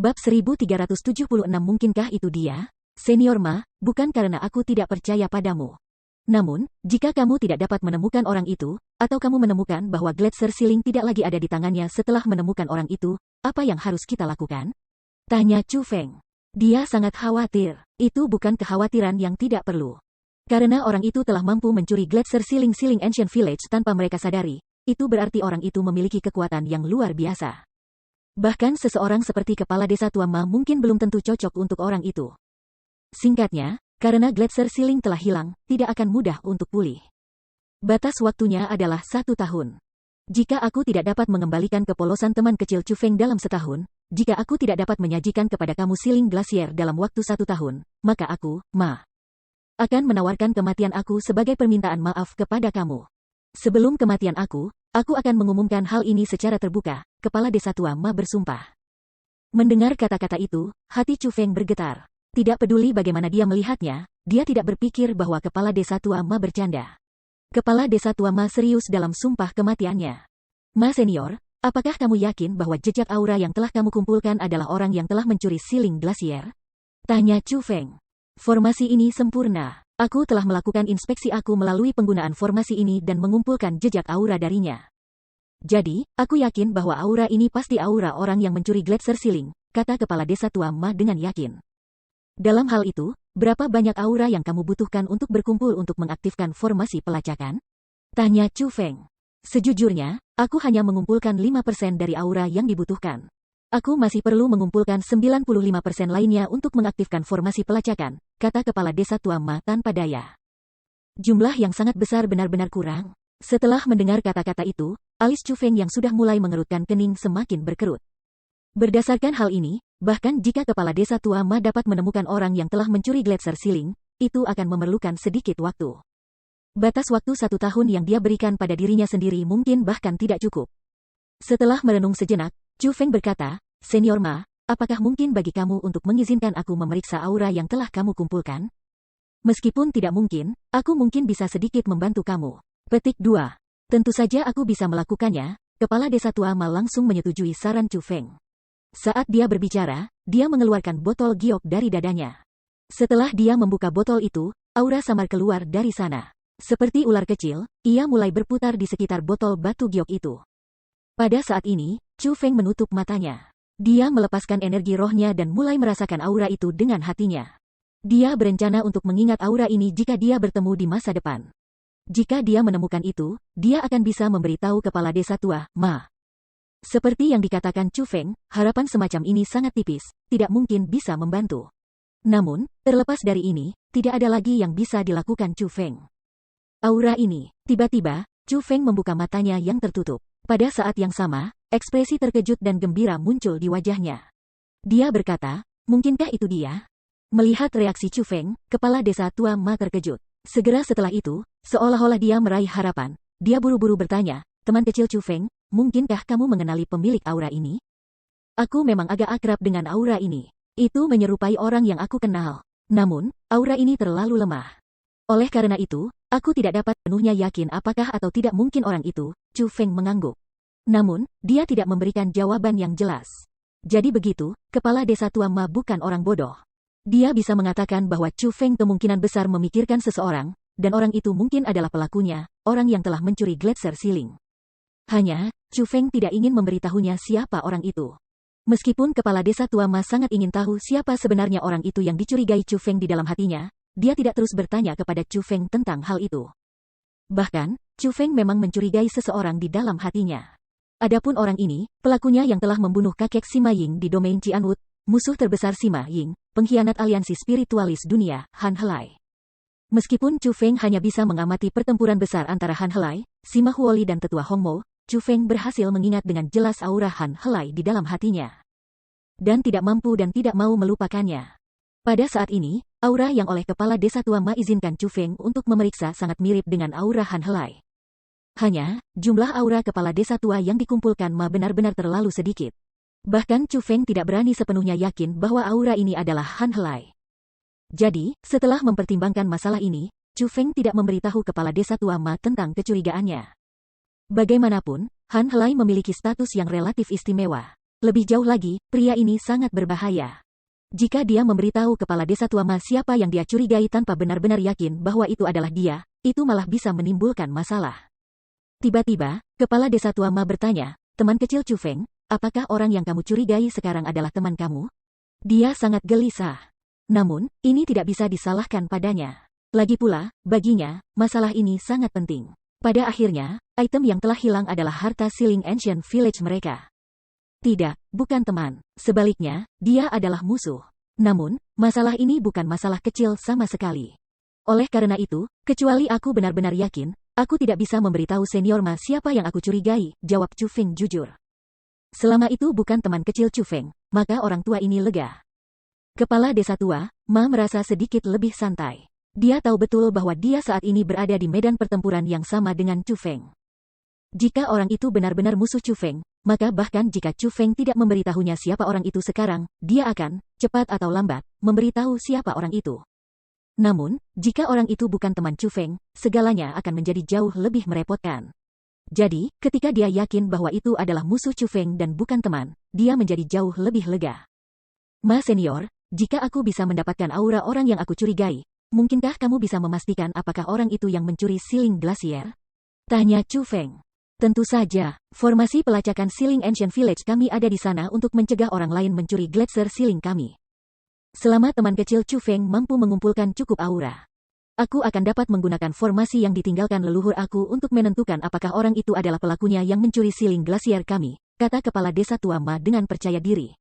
Bab 1376 Mungkinkah itu dia? Senior Ma, bukan karena aku tidak percaya padamu. Namun, jika kamu tidak dapat menemukan orang itu, atau kamu menemukan bahwa Gletser Ceiling tidak lagi ada di tangannya setelah menemukan orang itu, apa yang harus kita lakukan? Tanya Chu Feng. Dia sangat khawatir. Itu bukan kekhawatiran yang tidak perlu. Karena orang itu telah mampu mencuri Gletser Ceiling Ancient Village tanpa mereka sadari, itu berarti orang itu memiliki kekuatan yang luar biasa. Bahkan seseorang seperti kepala desa tua Ma mungkin belum tentu cocok untuk orang itu. Singkatnya, karena Gletser Ceiling telah hilang, tidak akan mudah untuk pulih. Batas waktunya adalah 1 tahun. Jika aku tidak dapat mengembalikan kepolosan teman kecil Chu Feng dalam setahun, jika aku tidak dapat menyajikan kepada kamu Ceiling Glacier dalam waktu 1 tahun, maka aku, Ma, akan menawarkan kematian aku sebagai permintaan maaf kepada kamu. Sebelum kematian aku akan mengumumkan hal ini secara terbuka, kepala desa tua Ma bersumpah. Mendengar kata-kata itu, hati Chu Feng bergetar. Tidak peduli bagaimana dia melihatnya, dia tidak berpikir bahwa kepala desa tua Ma bercanda. Kepala desa tua Ma serius dalam sumpah kematiannya. Ma senior, apakah kamu yakin bahwa jejak aura yang telah kamu kumpulkan adalah orang yang telah mencuri Ceiling Glacier? Tanya Chu Feng. Formasi ini sempurna. Aku telah melakukan inspeksi aku melalui penggunaan formasi ini dan mengumpulkan jejak aura darinya. Jadi, aku yakin bahwa aura ini pasti aura orang yang mencuri Gletser Ceiling, kata kepala desa tua Ma dengan yakin. Dalam hal itu, berapa banyak aura yang kamu butuhkan untuk berkumpul untuk mengaktifkan formasi pelacakan? Tanya Chu Feng. Sejujurnya, aku hanya mengumpulkan 5% dari aura yang dibutuhkan. Aku masih perlu mengumpulkan 95% lainnya untuk mengaktifkan formasi pelacakan, kata kepala desa tua Ma tanpa daya. Jumlah yang sangat besar benar-benar kurang. Setelah mendengar kata-kata itu, alis Chu Feng yang sudah mulai mengerutkan kening semakin berkerut. Berdasarkan hal ini, bahkan jika kepala desa tua Ma dapat menemukan orang yang telah mencuri Gletser Ceiling, itu akan memerlukan sedikit waktu. Batas waktu 1 tahun yang dia berikan pada dirinya sendiri mungkin bahkan tidak cukup. Setelah merenung sejenak, Chu Feng berkata, Senior Ma, apakah mungkin bagi kamu untuk mengizinkan aku memeriksa aura yang telah kamu kumpulkan? Meskipun tidak mungkin, aku mungkin bisa sedikit membantu kamu. Petik 2. Tentu saja aku bisa melakukannya, kepala desa tua Ma langsung menyetujui saran Chu Feng. Saat dia berbicara, dia mengeluarkan botol giok dari dadanya. Setelah dia membuka botol itu, aura samar keluar dari sana. Seperti ular kecil, ia mulai berputar di sekitar botol batu giok itu. Pada saat ini, Chu Feng menutup matanya. Dia melepaskan energi rohnya dan mulai merasakan aura itu dengan hatinya. Dia berencana untuk mengingat aura ini jika dia bertemu di masa depan. Jika dia menemukan itu, dia akan bisa memberitahu kepala desa tua, Ma. Seperti yang dikatakan Chu Feng, harapan semacam ini sangat tipis, tidak mungkin bisa membantu. Namun, terlepas dari ini, tidak ada lagi yang bisa dilakukan Chu Feng. Aura ini, tiba-tiba, Chu Feng membuka matanya yang tertutup. Pada saat yang sama, ekspresi terkejut dan gembira muncul di wajahnya. Dia berkata, mungkinkah itu dia? Melihat reaksi Chu Feng, kepala desa tua Ma terkejut. Segera setelah itu, seolah-olah dia meraih harapan, dia buru-buru bertanya, teman kecil Chu Feng, mungkinkah kamu mengenali pemilik aura ini? Aku memang agak akrab dengan aura ini. Itu menyerupai orang yang aku kenal. Namun, aura ini terlalu lemah. Oleh karena itu, aku tidak dapat penuhnya yakin apakah atau tidak mungkin orang itu, Chu Feng mengangguk. Namun, dia tidak memberikan jawaban yang jelas. Jadi begitu, kepala desa tua Ma bukan orang bodoh. Dia bisa mengatakan bahwa Chu Feng kemungkinan besar memikirkan seseorang, dan orang itu mungkin adalah pelakunya, orang yang telah mencuri Gletser Ceiling. Hanya, Chu Feng tidak ingin memberitahunya siapa orang itu. Meskipun kepala desa tua Ma sangat ingin tahu siapa sebenarnya orang itu yang dicurigai Chu Feng di dalam hatinya, dia tidak terus bertanya kepada Chu Feng tentang hal itu. Bahkan, Chu Feng memang mencurigai seseorang di dalam hatinya. Adapun orang ini, pelakunya yang telah membunuh kakek Sima Ying di domain Qianwood, musuh terbesar Sima Ying, pengkhianat aliansi spiritualis dunia, Han Helai. Meskipun Chu Feng hanya bisa mengamati pertempuran besar antara Han Helai, Sima Huoli dan tetua Hongmo, Chu Feng berhasil mengingat dengan jelas aura Han Helai di dalam hatinya. Dan tidak mampu dan tidak mau melupakannya. Pada saat ini, aura yang oleh kepala desa tua Ma izinkan Chu Feng untuk memeriksa sangat mirip dengan aura Han Helai. Hanya, jumlah aura kepala desa tua yang dikumpulkan Ma benar-benar terlalu sedikit. Bahkan Chu Feng tidak berani sepenuhnya yakin bahwa aura ini adalah Han Helai. Jadi, setelah mempertimbangkan masalah ini, Chu Feng tidak memberitahu kepala desa tua Ma tentang kecurigaannya. Bagaimanapun, Han Helai memiliki status yang relatif istimewa. Lebih jauh lagi, pria ini sangat berbahaya. Jika dia memberitahu kepala desa tua Ma siapa yang dia curigai tanpa benar-benar yakin bahwa itu adalah dia, itu malah bisa menimbulkan masalah. Tiba-tiba, kepala desa tua Ma bertanya, teman kecil Chu Feng, apakah orang yang kamu curigai sekarang adalah teman kamu? Dia sangat gelisah. Namun, ini tidak bisa disalahkan padanya. Lagi pula, baginya, masalah ini sangat penting. Pada akhirnya, item yang telah hilang adalah harta Siling Ancient Village mereka. Tidak, bukan teman. Sebaliknya, dia adalah musuh. Namun, masalah ini bukan masalah kecil sama sekali. Oleh karena itu, kecuali aku benar-benar yakin, aku tidak bisa memberitahu senior Ma siapa yang aku curigai, jawab Chu Feng jujur. Selama itu bukan teman kecil Chu Feng, maka orang tua ini lega. Kepala desa tua, Ma merasa sedikit lebih santai. Dia tahu betul bahwa dia saat ini berada di medan pertempuran yang sama dengan Chu Feng. Jika orang itu benar-benar musuh Chu Feng, maka bahkan jika Chu Feng tidak memberitahunya siapa orang itu sekarang, dia akan, cepat atau lambat, memberitahu siapa orang itu. Namun, jika orang itu bukan teman Chu Feng, segalanya akan menjadi jauh lebih merepotkan. Jadi, ketika dia yakin bahwa itu adalah musuh Chu Feng dan bukan teman, dia menjadi jauh lebih lega. Ma senior, jika aku bisa mendapatkan aura orang yang aku curigai, mungkinkah kamu bisa memastikan apakah orang itu yang mencuri Siling Glacier? Tanya Chu Feng. Tentu saja, formasi pelacakan Siling Ancient Village kami ada di sana untuk mencegah orang lain mencuri Glacier Siling kami. Selama teman kecil Chu Feng mampu mengumpulkan cukup aura, aku akan dapat menggunakan formasi yang ditinggalkan leluhur aku untuk menentukan apakah orang itu adalah pelakunya yang mencuri Siling Glacier kami, kata kepala desa tua Ma dengan percaya diri.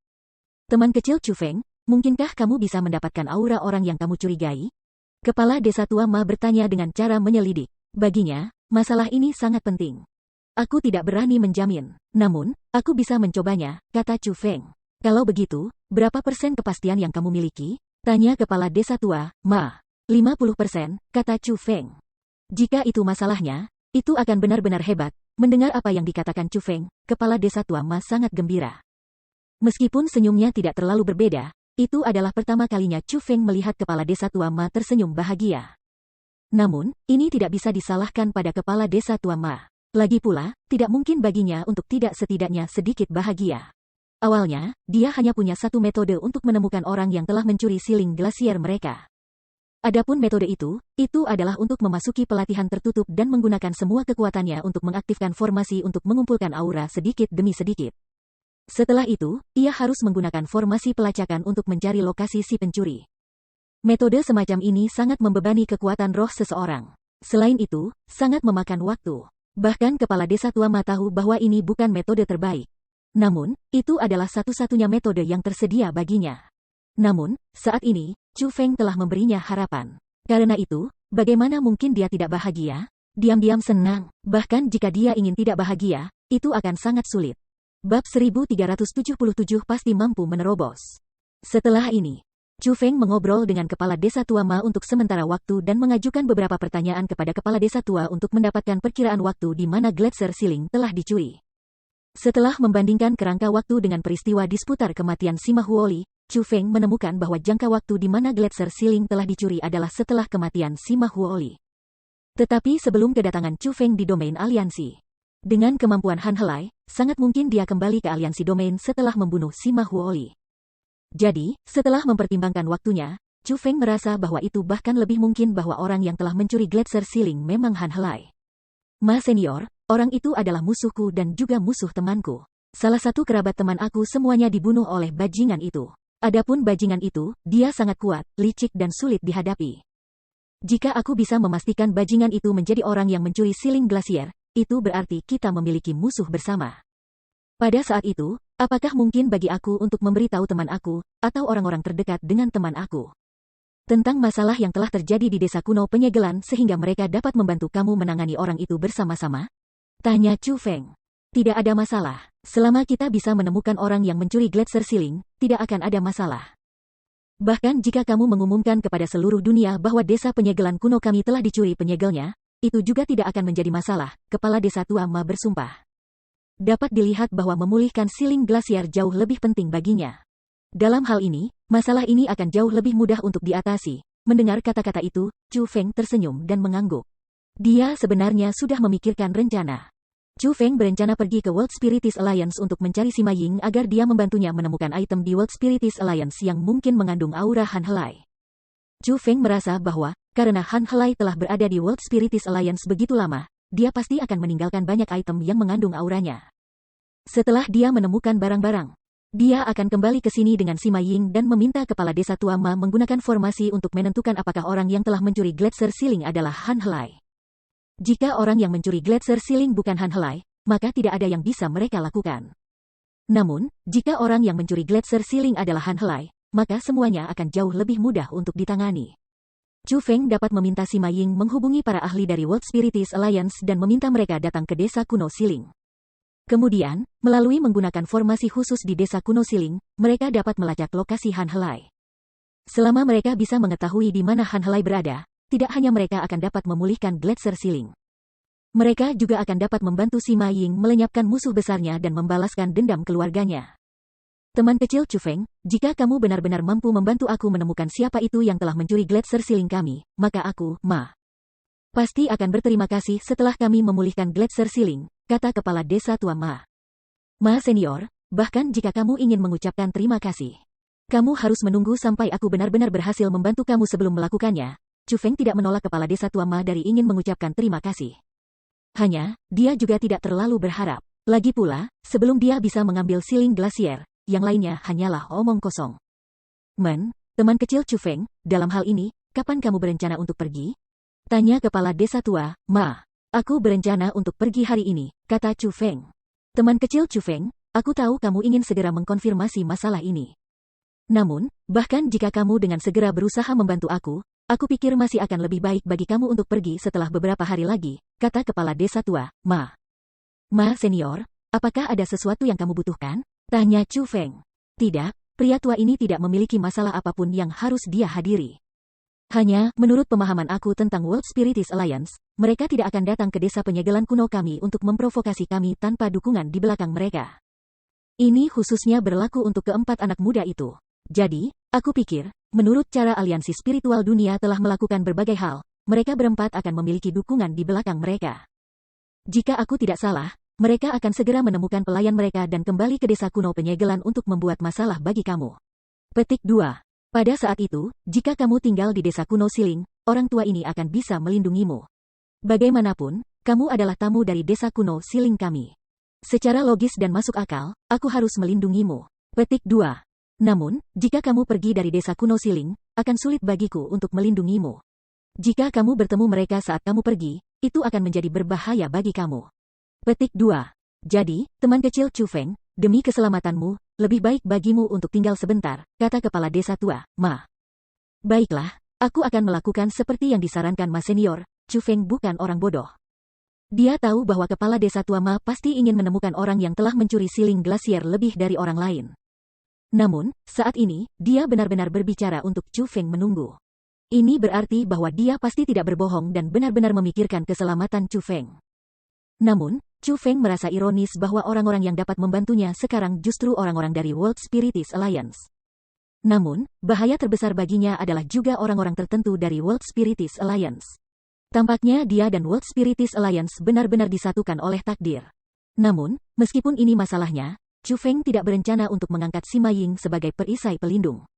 Teman kecil Chu Feng, mungkinkah kamu bisa mendapatkan aura orang yang kamu curigai? Kepala desa tua Ma bertanya dengan cara menyelidik. Baginya, masalah ini sangat penting. Aku tidak berani menjamin. Namun, aku bisa mencobanya, kata Chu Feng. Kalau begitu, berapa persen kepastian yang kamu miliki? Tanya kepala desa tua, Ma. 50%, kata Chu Feng. Jika itu masalahnya, itu akan benar-benar hebat. Mendengar apa yang dikatakan Chu Feng, kepala desa tua Ma sangat gembira. Meskipun senyumnya tidak terlalu berbeda, itu adalah pertama kalinya Chu Feng melihat kepala desa tua Ma tersenyum bahagia. Namun, ini tidak bisa disalahkan pada kepala desa tua Ma. Lagi pula, tidak mungkin baginya untuk tidak setidaknya sedikit bahagia. Awalnya, dia hanya punya satu metode untuk menemukan orang yang telah mencuri Siling Glacier mereka. Adapun metode itu adalah untuk memasuki pelatihan tertutup dan menggunakan semua kekuatannya untuk mengaktifkan formasi untuk mengumpulkan aura sedikit demi sedikit. Setelah itu, ia harus menggunakan formasi pelacakan untuk mencari lokasi si pencuri. Metode semacam ini sangat membebani kekuatan roh seseorang. Selain itu, sangat memakan waktu. Bahkan kepala desa tua Ma tahu bahwa ini bukan metode terbaik. Namun, itu adalah satu-satunya metode yang tersedia baginya. Namun, saat ini, Chu Feng telah memberinya harapan. Karena itu, bagaimana mungkin dia tidak bahagia? Diam-diam senang. Bahkan jika dia ingin tidak bahagia, itu akan sangat sulit. Bab 1377 pasti mampu menerobos. Setelah ini, Chu Feng mengobrol dengan kepala desa tua Ma untuk sementara waktu dan mengajukan beberapa pertanyaan kepada kepala desa tua untuk mendapatkan perkiraan waktu di mana Glacier Siling telah dicuri. Setelah membandingkan kerangka waktu dengan peristiwa di seputar kematian Sima Huoli, Chu Feng menemukan bahwa jangka waktu di mana Glacier Siling telah dicuri adalah setelah kematian Sima Huoli. Tetapi sebelum kedatangan Chu Feng di domain aliansi, dengan kemampuan Han Helai, sangat mungkin dia kembali ke aliansi domain setelah membunuh Sima Huoli. Jadi, setelah mempertimbangkan waktunya, Chu Feng merasa bahwa itu bahkan lebih mungkin bahwa orang yang telah mencuri Glacier Siling memang Han Helai. Ma senior, orang itu adalah musuhku dan juga musuh temanku. Salah satu kerabat teman aku semuanya dibunuh oleh bajingan itu. Adapun bajingan itu, dia sangat kuat, licik dan sulit dihadapi. Jika aku bisa memastikan bajingan itu menjadi orang yang mencuri Siling Glacier, itu berarti kita memiliki musuh bersama. Pada saat itu, apakah mungkin bagi aku untuk memberitahu teman aku, atau orang-orang terdekat dengan teman aku, tentang masalah yang telah terjadi di desa kuno penyegelan sehingga mereka dapat membantu kamu menangani orang itu bersama-sama? Tanya Chu Feng. Tidak ada masalah. Selama kita bisa menemukan orang yang mencuri Glacier Siling, tidak akan ada masalah. Bahkan jika kamu mengumumkan kepada seluruh dunia bahwa desa penyegelan kuno kami telah dicuri penyegelnya, itu juga tidak akan menjadi masalah, kepala desa tua Ma bersumpah. Dapat dilihat bahwa memulihkan Siling Glacier jauh lebih penting baginya. Dalam hal ini, masalah ini akan jauh lebih mudah untuk diatasi. Mendengar kata-kata itu, Chu Feng tersenyum dan mengangguk. Dia sebenarnya sudah memikirkan rencana. Chu Feng berencana pergi ke World Spirits Alliance untuk mencari Sima Ying agar dia membantunya menemukan item di World Spirits Alliance yang mungkin mengandung aura Han Helai. Chu Feng merasa bahwa, karena Han Helai telah berada di World Spirits Alliance begitu lama, dia pasti akan meninggalkan banyak item yang mengandung auranya. Setelah dia menemukan barang-barang, dia akan kembali ke sini dengan Sima Ying dan meminta kepala desa tua Ma menggunakan formasi untuk menentukan apakah orang yang telah mencuri Gletser Ceiling adalah Han Helai. Jika orang yang mencuri Gletser Ceiling bukan Han Helai, maka tidak ada yang bisa mereka lakukan. Namun, jika orang yang mencuri Gletser Ceiling adalah Han Helai, maka semuanya akan jauh lebih mudah untuk ditangani. Chu Feng dapat meminta Sima Ying menghubungi para ahli dari World Spirits Alliance dan meminta mereka datang ke desa kuno Siling. Kemudian, melalui menggunakan formasi khusus di desa kuno Siling, mereka dapat melacak lokasi Han Helai. Selama mereka bisa mengetahui di mana Han Helai berada, tidak hanya mereka akan dapat memulihkan Gletser Ceiling. Mereka juga akan dapat membantu Sima Ying melenyapkan musuh besarnya dan membalaskan dendam keluarganya. Teman kecil Chu Feng, jika kamu benar-benar mampu membantu aku menemukan siapa itu yang telah mencuri Gletser Ceiling kami, maka aku, Ma, pasti akan berterima kasih setelah kami memulihkan Gletser Ceiling, kata kepala desa tua Ma. Ma senior, bahkan jika kamu ingin mengucapkan terima kasih, kamu harus menunggu sampai aku benar-benar berhasil membantu kamu sebelum melakukannya. Chu Feng tidak menolak kepala desa tua Ma dari ingin mengucapkan terima kasih. Hanya, dia juga tidak terlalu berharap. Lagi pula, sebelum dia bisa mengambil siling glasier, yang lainnya hanyalah omong kosong. Teman kecil Chu Feng, dalam hal ini, kapan kamu berencana untuk pergi? Tanya kepala desa tua, Ma. Aku berencana untuk pergi hari ini, kata Chu Feng. Teman kecil Chu Feng, aku tahu kamu ingin segera mengkonfirmasi masalah ini. Namun, bahkan jika kamu dengan segera berusaha membantu aku pikir masih akan lebih baik bagi kamu untuk pergi setelah beberapa hari lagi, kata kepala desa tua, Ma. Ma senior, apakah ada sesuatu yang kamu butuhkan? Tanya Chu Feng. Tidak, pria tua ini tidak memiliki masalah apapun yang harus dia hadiri. Hanya, menurut pemahaman aku tentang World Spirits Alliance, mereka tidak akan datang ke desa penyegelan kuno kami untuk memprovokasi kami tanpa dukungan di belakang mereka. Ini khususnya berlaku untuk keempat anak muda itu. Jadi, aku pikir, menurut cara aliansi spiritual dunia telah melakukan berbagai hal, mereka berempat akan memiliki dukungan di belakang mereka. Jika aku tidak salah, mereka akan segera menemukan pelayan mereka dan kembali ke desa kuno penyegelan untuk membuat masalah bagi kamu. Petik 2. Pada saat itu, jika kamu tinggal di desa kuno Siling, orang tua ini akan bisa melindungimu. Bagaimanapun, kamu adalah tamu dari desa kuno Siling kami. Secara logis dan masuk akal, aku harus melindungimu. Petik 2. Namun, jika kamu pergi dari desa kuno Siling, akan sulit bagiku untuk melindungimu. Jika kamu bertemu mereka saat kamu pergi, itu akan menjadi berbahaya bagi kamu. Petik 2. Jadi, teman kecil Chu Feng, demi keselamatanmu, lebih baik bagimu untuk tinggal sebentar, kata kepala desa tua, Ma. Baiklah, aku akan melakukan seperti yang disarankan Ma senior. Chu Feng bukan orang bodoh. Dia tahu bahwa kepala desa tua Ma pasti ingin menemukan orang yang telah mencuri siling glasier lebih dari orang lain. Namun, saat ini, dia benar-benar berbicara untuk Chu Feng menunggu. Ini berarti bahwa dia pasti tidak berbohong dan benar-benar memikirkan keselamatan Chu Feng. Namun, Chu Feng merasa ironis bahwa orang-orang yang dapat membantunya sekarang justru orang-orang dari World Spirits Alliance. Namun, bahaya terbesar baginya adalah juga orang-orang tertentu dari World Spirits Alliance. Tampaknya dia dan World Spirits Alliance benar-benar disatukan oleh takdir. Namun, meskipun ini masalahnya, Chu Feng tidak berencana untuk mengangkat Sima Ying sebagai perisai pelindung.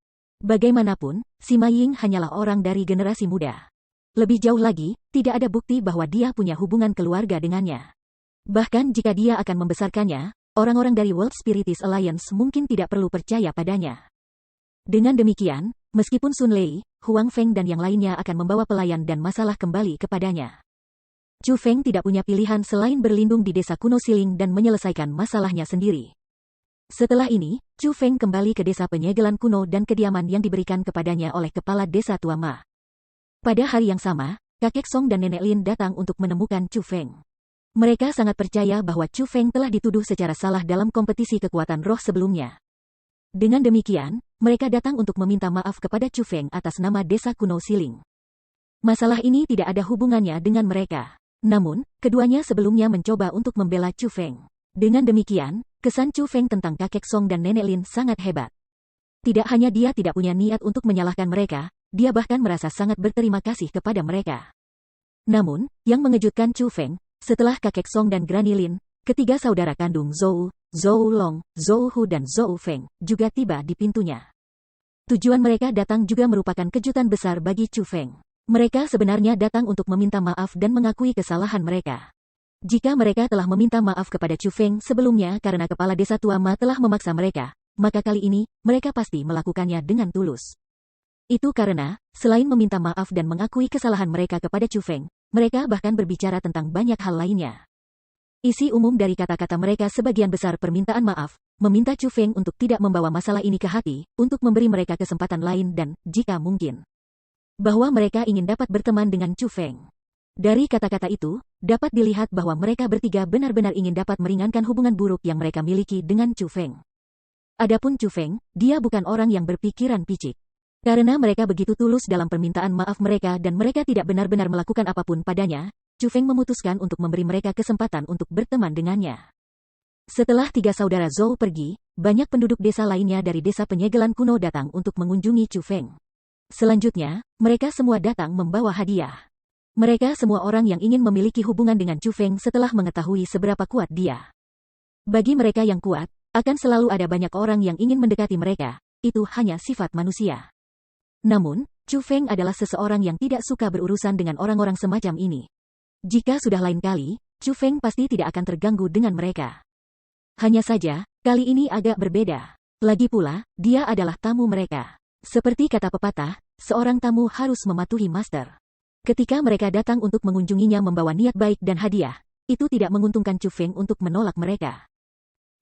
Bagaimanapun, Sima Ying hanyalah orang dari generasi muda. Lebih jauh lagi, tidak ada bukti bahwa dia punya hubungan keluarga dengannya. Bahkan jika dia akan membesarkannya, orang-orang dari World Spirits Alliance mungkin tidak perlu percaya padanya. Dengan demikian, meskipun Sun Lei, Huang Feng dan yang lainnya akan membawa pelayan dan masalah kembali kepadanya, Chu Feng tidak punya pilihan selain berlindung di desa kuno Siling dan menyelesaikan masalahnya sendiri. Setelah ini, Chu Feng kembali ke desa penyegelan kuno dan kediaman yang diberikan kepadanya oleh kepala desa tua Ma. Pada hari yang sama, kakek Song dan nenek Lin datang untuk menemukan Chu Feng. Mereka sangat percaya bahwa Chu Feng telah dituduh secara salah dalam kompetisi kekuatan roh sebelumnya. Dengan demikian, mereka datang untuk meminta maaf kepada Chu Feng atas nama desa kuno Siling. Masalah ini tidak ada hubungannya dengan mereka. Namun, keduanya sebelumnya mencoba untuk membela Chu Feng. Dengan demikian, kesan Chu Feng tentang kakek Song dan nenek Lin sangat hebat. Tidak hanya dia tidak punya niat untuk menyalahkan mereka, dia bahkan merasa sangat berterima kasih kepada mereka. Namun, yang mengejutkan Chu Feng, setelah kakek Song dan Granny Lin, ketiga saudara kandung Zhou, Zhou Long, Zhou Hu dan Zhou Feng, juga tiba di pintunya. Tujuan mereka datang juga merupakan kejutan besar bagi Chu Feng. Mereka sebenarnya datang untuk meminta maaf dan mengakui kesalahan mereka. Jika mereka telah meminta maaf kepada Chu Feng sebelumnya karena kepala desa tua Ma telah memaksa mereka, maka kali ini, mereka pasti melakukannya dengan tulus. Itu karena, selain meminta maaf dan mengakui kesalahan mereka kepada Chu Feng, mereka bahkan berbicara tentang banyak hal lainnya. Isi umum dari kata-kata mereka sebagian besar permintaan maaf, meminta Chu Feng untuk tidak membawa masalah ini ke hati, untuk memberi mereka kesempatan lain dan, jika mungkin, bahwa mereka ingin dapat berteman dengan Chu Feng. Dari kata-kata itu, dapat dilihat bahwa mereka bertiga benar-benar ingin dapat meringankan hubungan buruk yang mereka miliki dengan Chu Feng. Adapun Chu Feng, dia bukan orang yang berpikiran picik. Karena mereka begitu tulus dalam permintaan maaf mereka dan mereka tidak benar-benar melakukan apapun padanya, Chu Feng memutuskan untuk memberi mereka kesempatan untuk berteman dengannya. Setelah tiga saudara Zhou pergi, banyak penduduk desa lainnya dari desa penyegelan kuno datang untuk mengunjungi Chu Feng. Selanjutnya, mereka semua datang membawa hadiah. Mereka semua orang yang ingin memiliki hubungan dengan Chu Feng setelah mengetahui seberapa kuat dia. Bagi mereka yang kuat, akan selalu ada banyak orang yang ingin mendekati mereka, itu hanya sifat manusia. Namun, Chu Feng adalah seseorang yang tidak suka berurusan dengan orang-orang semacam ini. Jika sudah lain kali, Chu Feng pasti tidak akan terganggu dengan mereka. Hanya saja, kali ini agak berbeda. Lagi pula, dia adalah tamu mereka. Seperti kata pepatah, seorang tamu harus mematuhi master. Ketika mereka datang untuk mengunjunginya membawa niat baik dan hadiah, itu tidak menguntungkan Chu Feng untuk menolak mereka.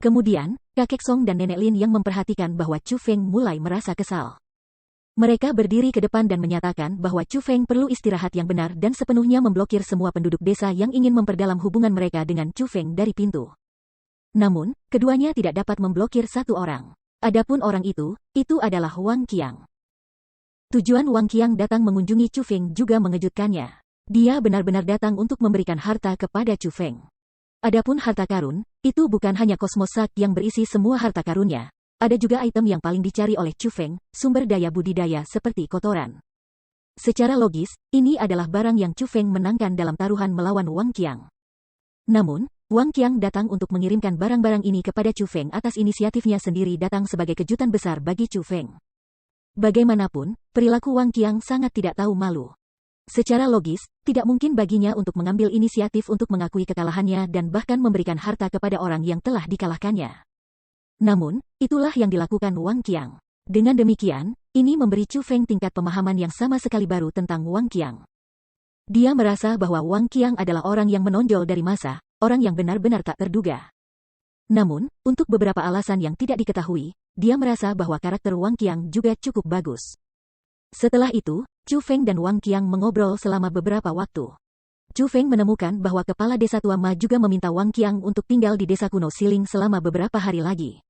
Kemudian, kakek Song dan nenek Lin yang memperhatikan bahwa Chu Feng mulai merasa kesal. Mereka berdiri ke depan dan menyatakan bahwa Chu Feng perlu istirahat yang benar dan sepenuhnya memblokir semua penduduk desa yang ingin memperdalam hubungan mereka dengan Chu Feng dari pintu. Namun, keduanya tidak dapat memblokir satu orang. Adapun orang itu adalah Wang Qiang. Tujuan Wang Qiang datang mengunjungi Chu Feng juga mengejutkannya. Dia benar-benar datang untuk memberikan harta kepada Chu Feng. Adapun harta karun, itu bukan hanya kosmosak yang berisi semua harta karunnya. Ada juga item yang paling dicari oleh Chu Feng, sumber daya budidaya seperti kotoran. Secara logis, ini adalah barang yang Chu Feng menangkan dalam taruhan melawan Wang Qiang. Namun, Wang Qiang datang untuk mengirimkan barang-barang ini kepada Chu Feng atas inisiatifnya sendiri datang sebagai kejutan besar bagi Chu Feng. Bagaimanapun, perilaku Wang Qiang sangat tidak tahu malu. Secara logis, tidak mungkin baginya untuk mengambil inisiatif untuk mengakui kekalahannya dan bahkan memberikan harta kepada orang yang telah dikalahkannya. Namun, itulah yang dilakukan Wang Qiang. Dengan demikian, ini memberi Chu Feng tingkat pemahaman yang sama sekali baru tentang Wang Qiang. Dia merasa bahwa Wang Qiang adalah orang yang menonjol dari masa, orang yang benar-benar tak terduga. Namun, untuk beberapa alasan yang tidak diketahui, dia merasa bahwa karakter Wang Qiang juga cukup bagus. Setelah itu, Chu Feng dan Wang Qiang mengobrol selama beberapa waktu. Chu Feng menemukan bahwa kepala desa tua Ma juga meminta Wang Qiang untuk tinggal di desa kuno Siling selama beberapa hari lagi.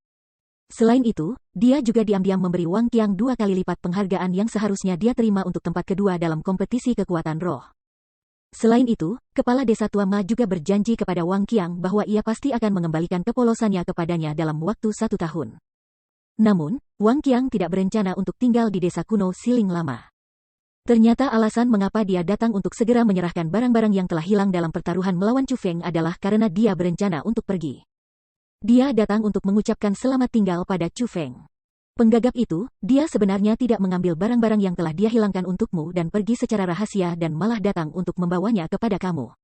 Selain itu, dia juga diam-diam memberi Wang Qiang 2 kali lipat penghargaan yang seharusnya dia terima untuk tempat kedua dalam kompetisi kekuatan roh. Selain itu, kepala desa tua Ma juga berjanji kepada Wang Qiang bahwa ia pasti akan mengembalikan kepolosannya kepadanya dalam waktu 1 tahun. Namun, Wang Qiang tidak berencana untuk tinggal di desa kuno Siling lama. Ternyata alasan mengapa dia datang untuk segera menyerahkan barang-barang yang telah hilang dalam pertaruhan melawan Chu Feng adalah karena dia berencana untuk pergi. Dia datang untuk mengucapkan selamat tinggal pada Chu Feng. Penggagap itu, dia sebenarnya tidak mengambil barang-barang yang telah dia hilangkan untukmu dan pergi secara rahasia dan malah datang untuk membawanya kepada kamu.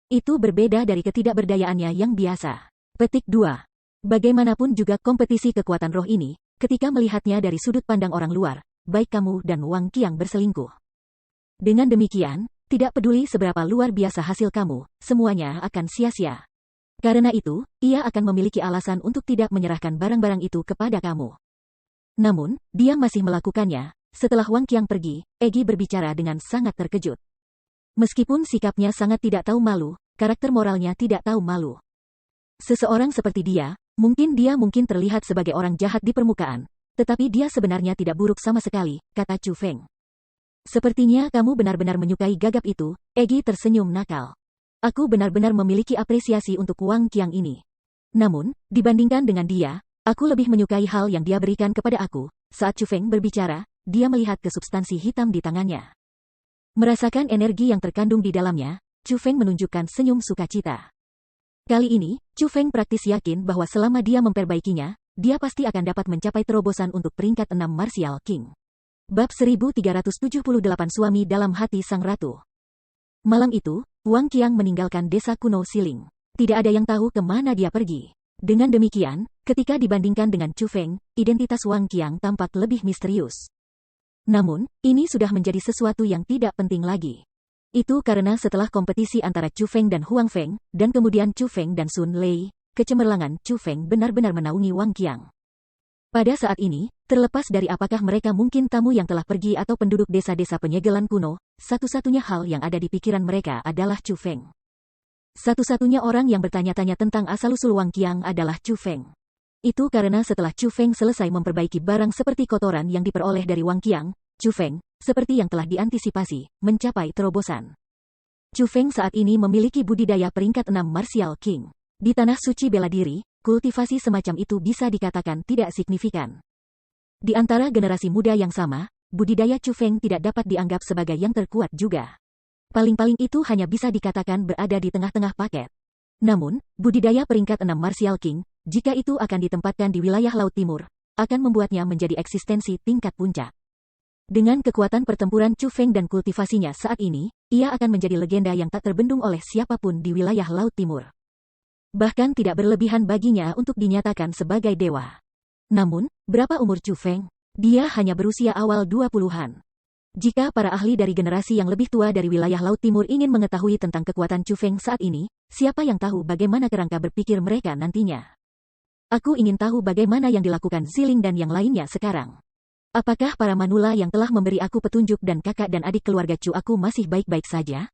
Itu berbeda dari ketidakberdayaannya yang biasa. Petik 2. Bagaimanapun juga kompetisi kekuatan roh ini, ketika melihatnya dari sudut pandang orang luar, baik kamu dan Wang Qiang berselingkuh. Dengan demikian, tidak peduli seberapa luar biasa hasil kamu, semuanya akan sia-sia. Karena itu, ia akan memiliki alasan untuk tidak menyerahkan barang-barang itu kepada kamu. Namun, dia masih melakukannya. Setelah Wang Qiang pergi, Egi berbicara dengan sangat terkejut. Meskipun sikapnya sangat tidak tahu malu, karakter moralnya tidak tahu malu. Seseorang seperti dia mungkin terlihat sebagai orang jahat di permukaan, tetapi dia sebenarnya tidak buruk sama sekali, kata Chu Feng. Sepertinya kamu benar-benar menyukai gagap itu, Egi tersenyum nakal. Aku benar-benar memiliki apresiasi untuk Wang Qiang ini. Namun, dibandingkan dengan dia, aku lebih menyukai hal yang dia berikan kepada aku. Saat Chu Feng berbicara, dia melihat ke substansi hitam di tangannya. Merasakan energi yang terkandung di dalamnya, Chu Feng menunjukkan senyum sukacita. Kali ini, Chu Feng praktis yakin bahwa selama dia memperbaikinya, dia pasti akan dapat mencapai terobosan untuk peringkat 6 Martial King. Bab 1378 Suami dalam Hati Sang Ratu. Malam itu, Wang Qiang meninggalkan desa kuno Siling. Tidak ada yang tahu kemana dia pergi. Dengan demikian, ketika dibandingkan dengan Chu Feng, identitas Wang Qiang tampak lebih misterius. Namun, ini sudah menjadi sesuatu yang tidak penting lagi. Itu karena setelah kompetisi antara Chu Feng dan Huang Feng, dan kemudian Chu Feng dan Sun Lei, kecemerlangan Chu Feng benar-benar menaungi Wang Qiang. Pada saat ini, terlepas dari apakah mereka mungkin tamu yang telah pergi atau penduduk desa-desa penyegelan kuno, satu-satunya hal yang ada di pikiran mereka adalah Chu Feng. Satu-satunya orang yang bertanya-tanya tentang asal-usul Wang Qiang adalah Chu Feng. Itu karena setelah Chu Feng selesai memperbaiki barang seperti kotoran yang diperoleh dari Wang Qiang, Chu Feng, seperti yang telah diantisipasi, mencapai terobosan. Chu Feng saat ini memiliki budidaya peringkat 6 Martial King. Di tanah suci bela diri, kultivasi semacam itu bisa dikatakan tidak signifikan. Di antara generasi muda yang sama, budidaya Chu Feng tidak dapat dianggap sebagai yang terkuat juga. Paling-paling itu hanya bisa dikatakan berada di tengah-tengah paket. Namun, budidaya peringkat 6 Martial King, jika itu akan ditempatkan di wilayah Laut Timur, akan membuatnya menjadi eksistensi tingkat puncak. Dengan kekuatan pertempuran Chu Feng dan kultivasinya saat ini, ia akan menjadi legenda yang tak terbendung oleh siapapun di wilayah Laut Timur. Bahkan tidak berlebihan baginya untuk dinyatakan sebagai dewa. Namun, berapa umur Chu Feng? Dia hanya berusia awal 20-an. Jika para ahli dari generasi yang lebih tua dari wilayah Laut Timur ingin mengetahui tentang kekuatan Chu Feng saat ini, siapa yang tahu bagaimana kerangka berpikir mereka nantinya? Aku ingin tahu bagaimana yang dilakukan Ziling dan yang lainnya sekarang. Apakah para manula yang telah memberi aku petunjuk dan kakak dan adik keluarga Chu aku masih baik-baik saja?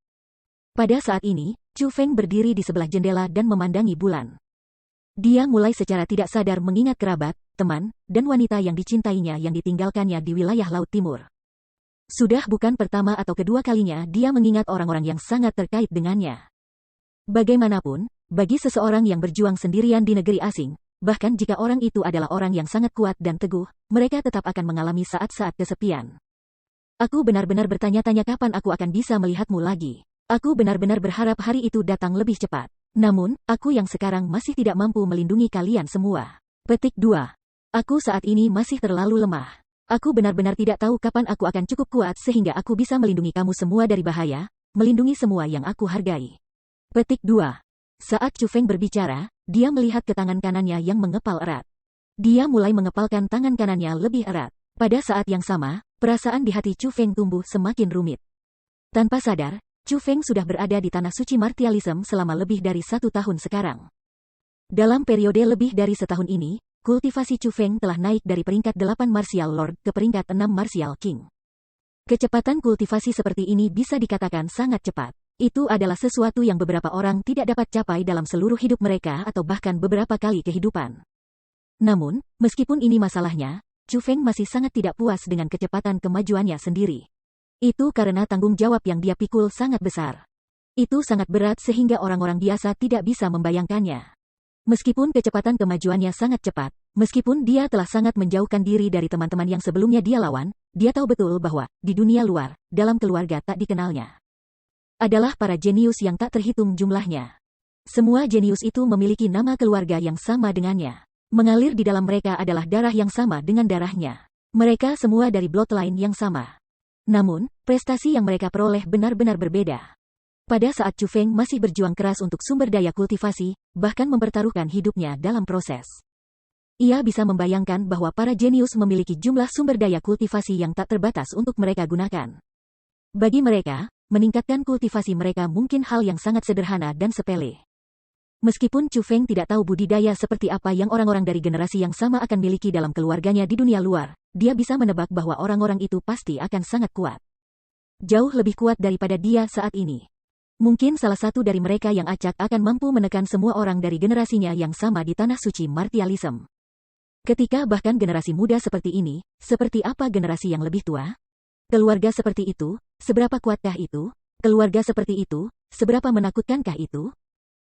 Pada saat ini, Chu Feng berdiri di sebelah jendela dan memandangi bulan. Dia mulai secara tidak sadar mengingat kerabat, teman, dan wanita yang dicintainya yang ditinggalkannya di wilayah Laut Timur. Sudah bukan pertama atau kedua kalinya dia mengingat orang-orang yang sangat terkait dengannya. Bagaimanapun, bagi seseorang yang berjuang sendirian di negeri asing, bahkan jika orang itu adalah orang yang sangat kuat dan teguh, mereka tetap akan mengalami saat-saat kesepian. Aku benar-benar bertanya-tanya kapan aku akan bisa melihatmu lagi. Aku benar-benar berharap hari itu datang lebih cepat. Namun, aku yang sekarang masih tidak mampu melindungi kalian semua. Petik 2. Aku saat ini masih terlalu lemah. Aku benar-benar tidak tahu kapan aku akan cukup kuat sehingga aku bisa melindungi kamu semua dari bahaya, melindungi semua yang aku hargai. Petik 2. Saat Chu Feng berbicara, dia melihat ke tangan kanannya yang mengepal erat. Dia mulai mengepalkan tangan kanannya lebih erat. Pada saat yang sama, perasaan di hati Chu Feng tumbuh semakin rumit. Tanpa sadar, Chu Feng sudah berada di tanah suci martialism selama lebih dari 1 tahun sekarang. Dalam periode lebih dari setahun ini, kultivasi Chu Feng telah naik dari peringkat 8 Martial Lord ke peringkat 6 Martial King. Kecepatan kultivasi seperti ini bisa dikatakan sangat cepat. Itu adalah sesuatu yang beberapa orang tidak dapat capai dalam seluruh hidup mereka atau bahkan beberapa kali kehidupan. Namun, meskipun ini masalahnya, Chu Feng masih sangat tidak puas dengan kecepatan kemajuannya sendiri. Itu karena tanggung jawab yang dia pikul sangat besar. Itu sangat berat sehingga orang-orang biasa tidak bisa membayangkannya. Meskipun kecepatan kemajuannya sangat cepat, meskipun dia telah sangat menjauhkan diri dari teman-teman yang sebelumnya dia lawan, dia tahu betul bahwa, di dunia luar, dalam keluarga tak dikenalnya, adalah para jenius yang tak terhitung jumlahnya. Semua jenius itu memiliki nama keluarga yang sama dengannya. Mengalir di dalam mereka adalah darah yang sama dengan darahnya. Mereka semua dari bloodline yang sama. Namun, prestasi yang mereka peroleh benar-benar berbeda. Pada saat Chu Feng masih berjuang keras untuk sumber daya kultivasi, bahkan mempertaruhkan hidupnya dalam proses. Ia bisa membayangkan bahwa para jenius memiliki jumlah sumber daya kultivasi yang tak terbatas untuk mereka gunakan. Bagi mereka, meningkatkan kultivasi mereka mungkin hal yang sangat sederhana dan sepele. Meskipun Chu Feng tidak tahu budidaya seperti apa yang orang-orang dari generasi yang sama akan miliki dalam keluarganya di dunia luar, dia bisa menebak bahwa orang-orang itu pasti akan sangat kuat. Jauh lebih kuat daripada dia saat ini. Mungkin salah satu dari mereka yang acak akan mampu menekan semua orang dari generasinya yang sama di tanah suci martialism. Ketika bahkan generasi muda seperti ini, seperti apa generasi yang lebih tua? Keluarga seperti itu, seberapa kuatkah itu? Keluarga seperti itu, seberapa menakutkankah itu?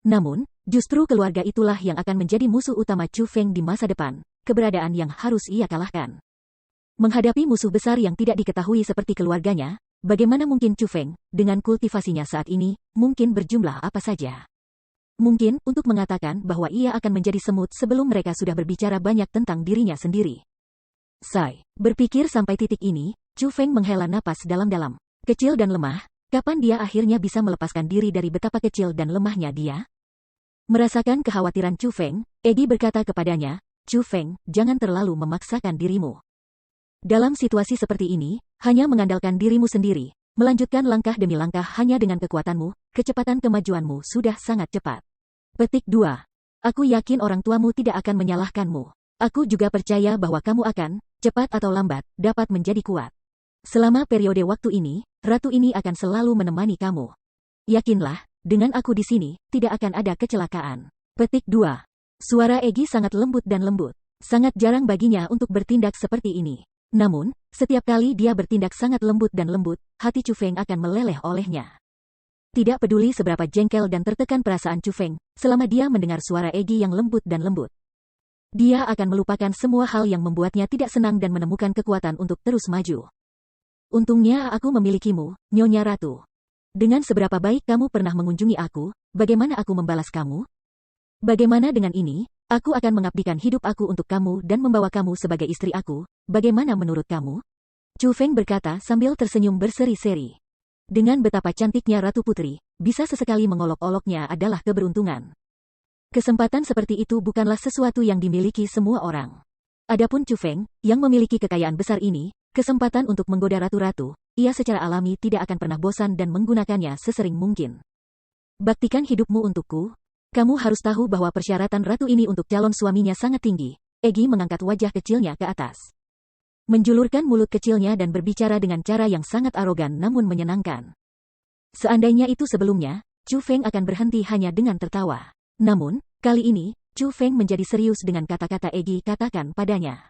Namun, justru keluarga itulah yang akan menjadi musuh utama Chu Feng di masa depan, keberadaan yang harus ia kalahkan. Menghadapi musuh besar yang tidak diketahui seperti keluarganya, bagaimana mungkin Chu Feng, dengan kultivasinya saat ini, mungkin berjumlah apa saja? Mungkin untuk mengatakan bahwa ia akan menjadi semut sebelum mereka sudah berbicara banyak tentang dirinya sendiri. Sai berpikir sampai titik ini, Chu Feng menghela napas dalam-dalam. Kecil dan lemah, kapan dia akhirnya bisa melepaskan diri dari betapa kecil dan lemahnya dia? Merasakan kekhawatiran Chu Feng, Egi berkata kepadanya, Chu Feng, jangan terlalu memaksakan dirimu. Dalam situasi seperti ini, hanya mengandalkan dirimu sendiri, melanjutkan langkah demi langkah hanya dengan kekuatanmu, kecepatan kemajuanmu sudah sangat cepat. Petik 2. Aku yakin orang tuamu tidak akan menyalahkanmu. Aku juga percaya bahwa kamu akan, cepat atau lambat, dapat menjadi kuat. Selama periode waktu ini, ratu ini akan selalu menemani kamu. Yakinlah, dengan aku di sini, tidak akan ada kecelakaan. Petik 2. Suara Egi sangat lembut dan lembut. Sangat jarang baginya untuk bertindak seperti ini. Namun, setiap kali dia bertindak sangat lembut dan lembut, hati Chu Feng akan meleleh olehnya. Tidak peduli seberapa jengkel dan tertekan perasaan Chu Feng, selama dia mendengar suara Egi yang lembut dan lembut. Dia akan melupakan semua hal yang membuatnya tidak senang dan menemukan kekuatan untuk terus maju. Untungnya aku memilikimu, Nyonya Ratu. Dengan seberapa baik kamu pernah mengunjungi aku, bagaimana aku membalas kamu? Bagaimana dengan ini, aku akan mengabdikan hidup aku untuk kamu dan membawa kamu sebagai istri aku, bagaimana menurut kamu? Chu Feng berkata sambil tersenyum berseri-seri. Dengan betapa cantiknya Ratu Putri, bisa sesekali mengolok-oloknya adalah keberuntungan. Kesempatan seperti itu bukanlah sesuatu yang dimiliki semua orang. Adapun Chu Feng, yang memiliki kekayaan besar ini, kesempatan untuk menggoda ratu-ratu, ia secara alami tidak akan pernah bosan dan menggunakannya sesering mungkin. Baktikan hidupmu untukku. Kamu harus tahu bahwa persyaratan ratu ini untuk calon suaminya sangat tinggi. Egi mengangkat wajah kecilnya ke atas. Menjulurkan mulut kecilnya dan berbicara dengan cara yang sangat arogan namun menyenangkan. Seandainya itu sebelumnya, Chu Feng akan berhenti hanya dengan tertawa. Namun, kali ini, Chu Feng menjadi serius dengan kata-kata Egi katakan padanya.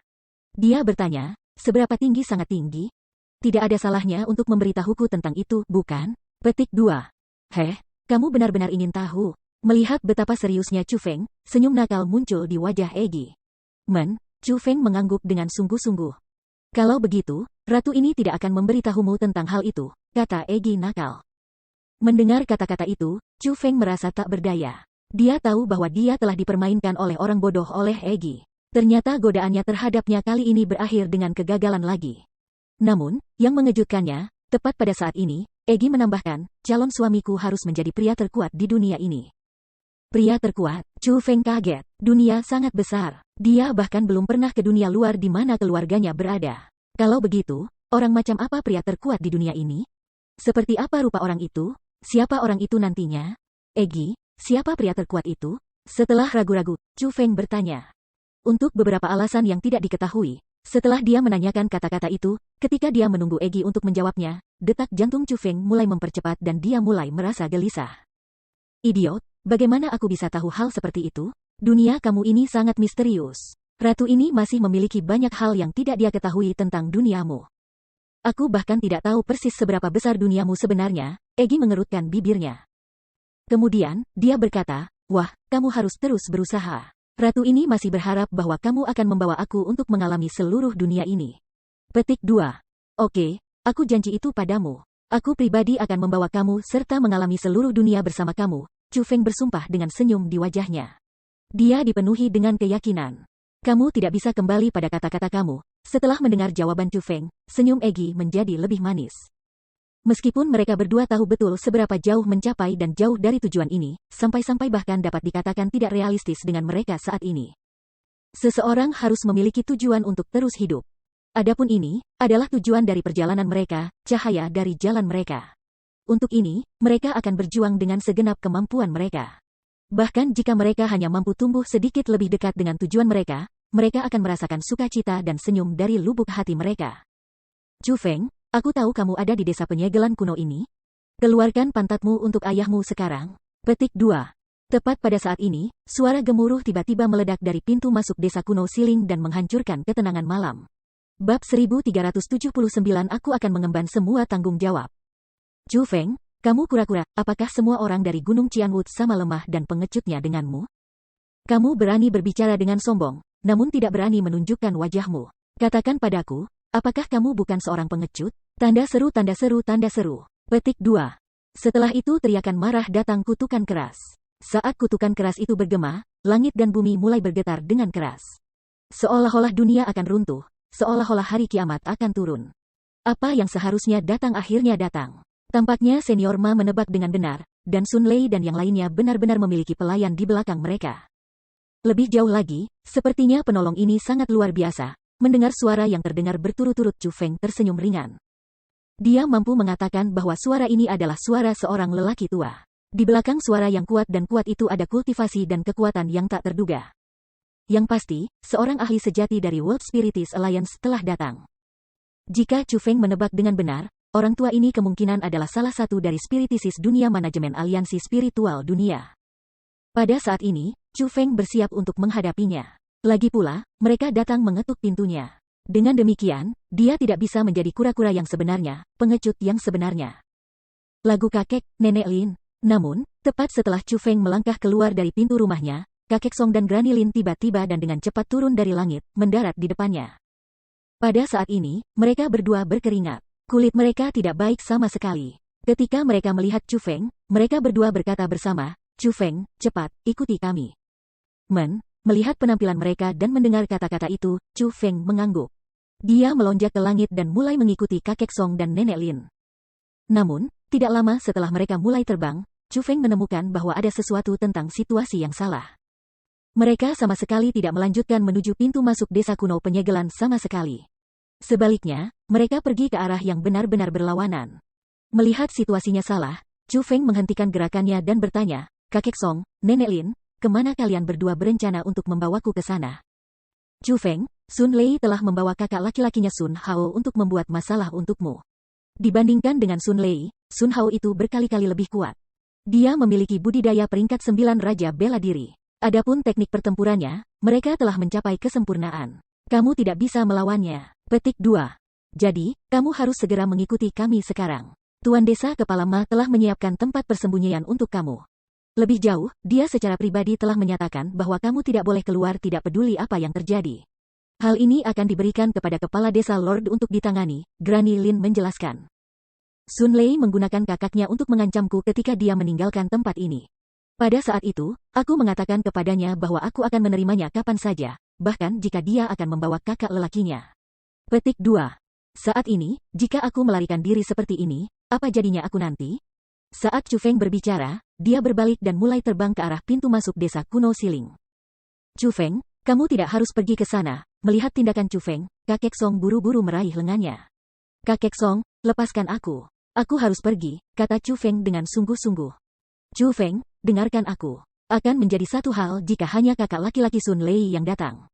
Dia bertanya, seberapa tinggi sangat tinggi? Tidak ada salahnya untuk memberitahuku tentang itu, bukan? Petik 2. Heh, kamu benar-benar ingin tahu. Melihat betapa seriusnya Chu Feng, senyum nakal muncul di wajah Egi. Chu Feng mengangguk dengan sungguh-sungguh. Kalau begitu, ratu ini tidak akan memberitahumu tentang hal itu, kata Egi nakal. Mendengar kata-kata itu, Chu Feng merasa tak berdaya. Dia tahu bahwa dia telah dipermainkan oleh orang bodoh oleh Egi. Ternyata godaannya terhadapnya kali ini berakhir dengan kegagalan lagi. Namun, yang mengejutkannya, tepat pada saat ini, Egi menambahkan, calon suamiku harus menjadi pria terkuat di dunia ini. Pria terkuat, Chu Feng kaget. Dunia sangat besar. Dia bahkan belum pernah ke dunia luar di mana keluarganya berada. Kalau begitu, orang macam apa pria terkuat di dunia ini? Seperti apa rupa orang itu? Siapa orang itu nantinya? Egi, siapa pria terkuat itu? Setelah ragu-ragu, Chu Feng bertanya. Untuk beberapa alasan yang tidak diketahui, setelah dia menanyakan kata-kata itu, ketika dia menunggu Egi untuk menjawabnya, detak jantung Chu Feng mulai mempercepat dan dia mulai merasa gelisah. Idiot, bagaimana aku bisa tahu hal seperti itu? Dunia kamu ini sangat misterius. Ratu ini masih memiliki banyak hal yang tidak dia ketahui tentang duniamu. Aku bahkan tidak tahu persis seberapa besar duniamu sebenarnya, Egi mengerutkan bibirnya. Kemudian, dia berkata, wah, kamu harus terus berusaha. Ratu ini masih berharap bahwa kamu akan membawa aku untuk mengalami seluruh dunia ini. Petik 2. Oke, aku janji itu padamu. Aku pribadi akan membawa kamu serta mengalami seluruh dunia bersama kamu, Chu Feng bersumpah dengan senyum di wajahnya. Dia dipenuhi dengan keyakinan. Kamu tidak bisa kembali pada kata-kata kamu. Setelah mendengar jawaban Chu Feng, senyum Egi menjadi lebih manis. Meskipun mereka berdua tahu betul seberapa jauh mencapai dan jauh dari tujuan ini, sampai-sampai bahkan dapat dikatakan tidak realistis dengan mereka saat ini. Seseorang harus memiliki tujuan untuk terus hidup. Adapun ini, adalah tujuan dari perjalanan mereka, cahaya dari jalan mereka. Untuk ini, mereka akan berjuang dengan segenap kemampuan mereka. Bahkan jika mereka hanya mampu tumbuh sedikit lebih dekat dengan tujuan mereka akan merasakan sukacita dan senyum dari lubuk hati mereka. Chu Feng, aku tahu kamu ada di desa penyegelan kuno ini. Keluarkan pantatmu untuk ayahmu sekarang. Petik 2. Tepat pada saat ini, suara gemuruh tiba-tiba meledak dari pintu masuk desa kuno Siling dan menghancurkan ketenangan malam. Bab 1379 Aku akan mengemban semua tanggung jawab. Chu Feng, kamu kura-kura, apakah semua orang dari Gunung Qianwood sama lemah dan pengecutnya denganmu? Kamu berani berbicara dengan sombong, namun tidak berani menunjukkan wajahmu. Katakan padaku, apakah kamu bukan seorang pengecut? Tanda seru, tanda seru, tanda seru. Petik 2. Setelah itu teriakan marah datang kutukan keras. Saat kutukan keras itu bergema, langit dan bumi mulai bergetar dengan keras. Seolah-olah dunia akan runtuh, seolah-olah hari kiamat akan turun. Apa yang seharusnya datang akhirnya datang. Tampaknya Senior Ma menebak dengan benar, dan Sun Lei dan yang lainnya benar-benar memiliki pelayan di belakang mereka. Lebih jauh lagi, sepertinya penolong ini sangat luar biasa. Mendengar suara yang terdengar berturut-turut, Chu Feng tersenyum ringan. Dia mampu mengatakan bahwa suara ini adalah suara seorang lelaki tua. Di belakang suara yang kuat dan kuat itu ada kultivasi dan kekuatan yang tak terduga. Yang pasti, seorang ahli sejati dari World Spiritists Alliance telah datang. Jika Chu Feng menebak dengan benar, orang tua ini kemungkinan adalah salah satu dari spiritisis dunia manajemen aliansi spiritual dunia. Pada saat ini, Chu Feng bersiap untuk menghadapinya. Lagi pula, mereka datang mengetuk pintunya. Dengan demikian, dia tidak bisa menjadi kura-kura yang sebenarnya, pengecut yang sebenarnya. Lagu kakek, Nenek Lin. Namun, tepat setelah Chu Feng melangkah keluar dari pintu rumahnya, kakek Song dan Granny Lin tiba-tiba dan dengan cepat turun dari langit, mendarat di depannya. Pada saat ini, mereka berdua berkeringat. Kulit mereka tidak baik sama sekali. Ketika mereka melihat Chu Feng, mereka berdua berkata bersama, "Chu Feng, cepat, ikuti kami." Melihat penampilan mereka dan mendengar kata-kata itu, Chu Feng mengangguk. Dia melonjak ke langit dan mulai mengikuti kakek Song dan Nenek Lin. Namun, tidak lama setelah mereka mulai terbang, Chu Feng menemukan bahwa ada sesuatu tentang situasi yang salah. Mereka sama sekali tidak melanjutkan menuju pintu masuk desa kuno penyegelan sama sekali. Sebaliknya, mereka pergi ke arah yang benar-benar berlawanan. Melihat situasinya salah, Chu Feng menghentikan gerakannya dan bertanya, "Kakek Song, Nenek Lin, kemana kalian berdua berencana untuk membawaku ke sana?" "Chu Feng, Sun Lei telah membawa kakak laki-lakinya Sun Hao untuk membuat masalah untukmu. Dibandingkan dengan Sun Lei, Sun Hao itu berkali-kali lebih kuat. Dia memiliki budidaya peringkat 9 Raja Bela Diri. Adapun teknik pertempurannya, mereka telah mencapai kesempurnaan. Kamu tidak bisa melawannya." Petik 2. "Jadi, kamu harus segera mengikuti kami sekarang. Tuan Desa Kepala Ma telah menyiapkan tempat persembunyian untuk kamu. Lebih jauh, dia secara pribadi telah menyatakan bahwa kamu tidak boleh keluar tidak peduli apa yang terjadi. Hal ini akan diberikan kepada Kepala Desa Lord untuk ditangani," Granny Lin menjelaskan. "Sun Lei menggunakan kakaknya untuk mengancamku ketika dia meninggalkan tempat ini. Pada saat itu, aku mengatakan kepadanya bahwa aku akan menerimanya kapan saja, bahkan jika dia akan membawa kakak lelakinya." Petik 2. "Saat ini, jika aku melarikan diri seperti ini, apa jadinya aku nanti?" Saat Chu Feng berbicara, dia berbalik dan mulai terbang ke arah pintu masuk desa kuno Siling. "Chu Feng, kamu tidak harus pergi ke sana." Melihat tindakan Chu Feng, kakek Song buru-buru meraih lengannya. "Kakek Song, lepaskan aku. Aku harus pergi," kata Chu Feng dengan sungguh-sungguh. "Chu Feng, dengarkan aku. Akan menjadi satu hal jika hanya kakak laki-laki Sun Lei yang datang.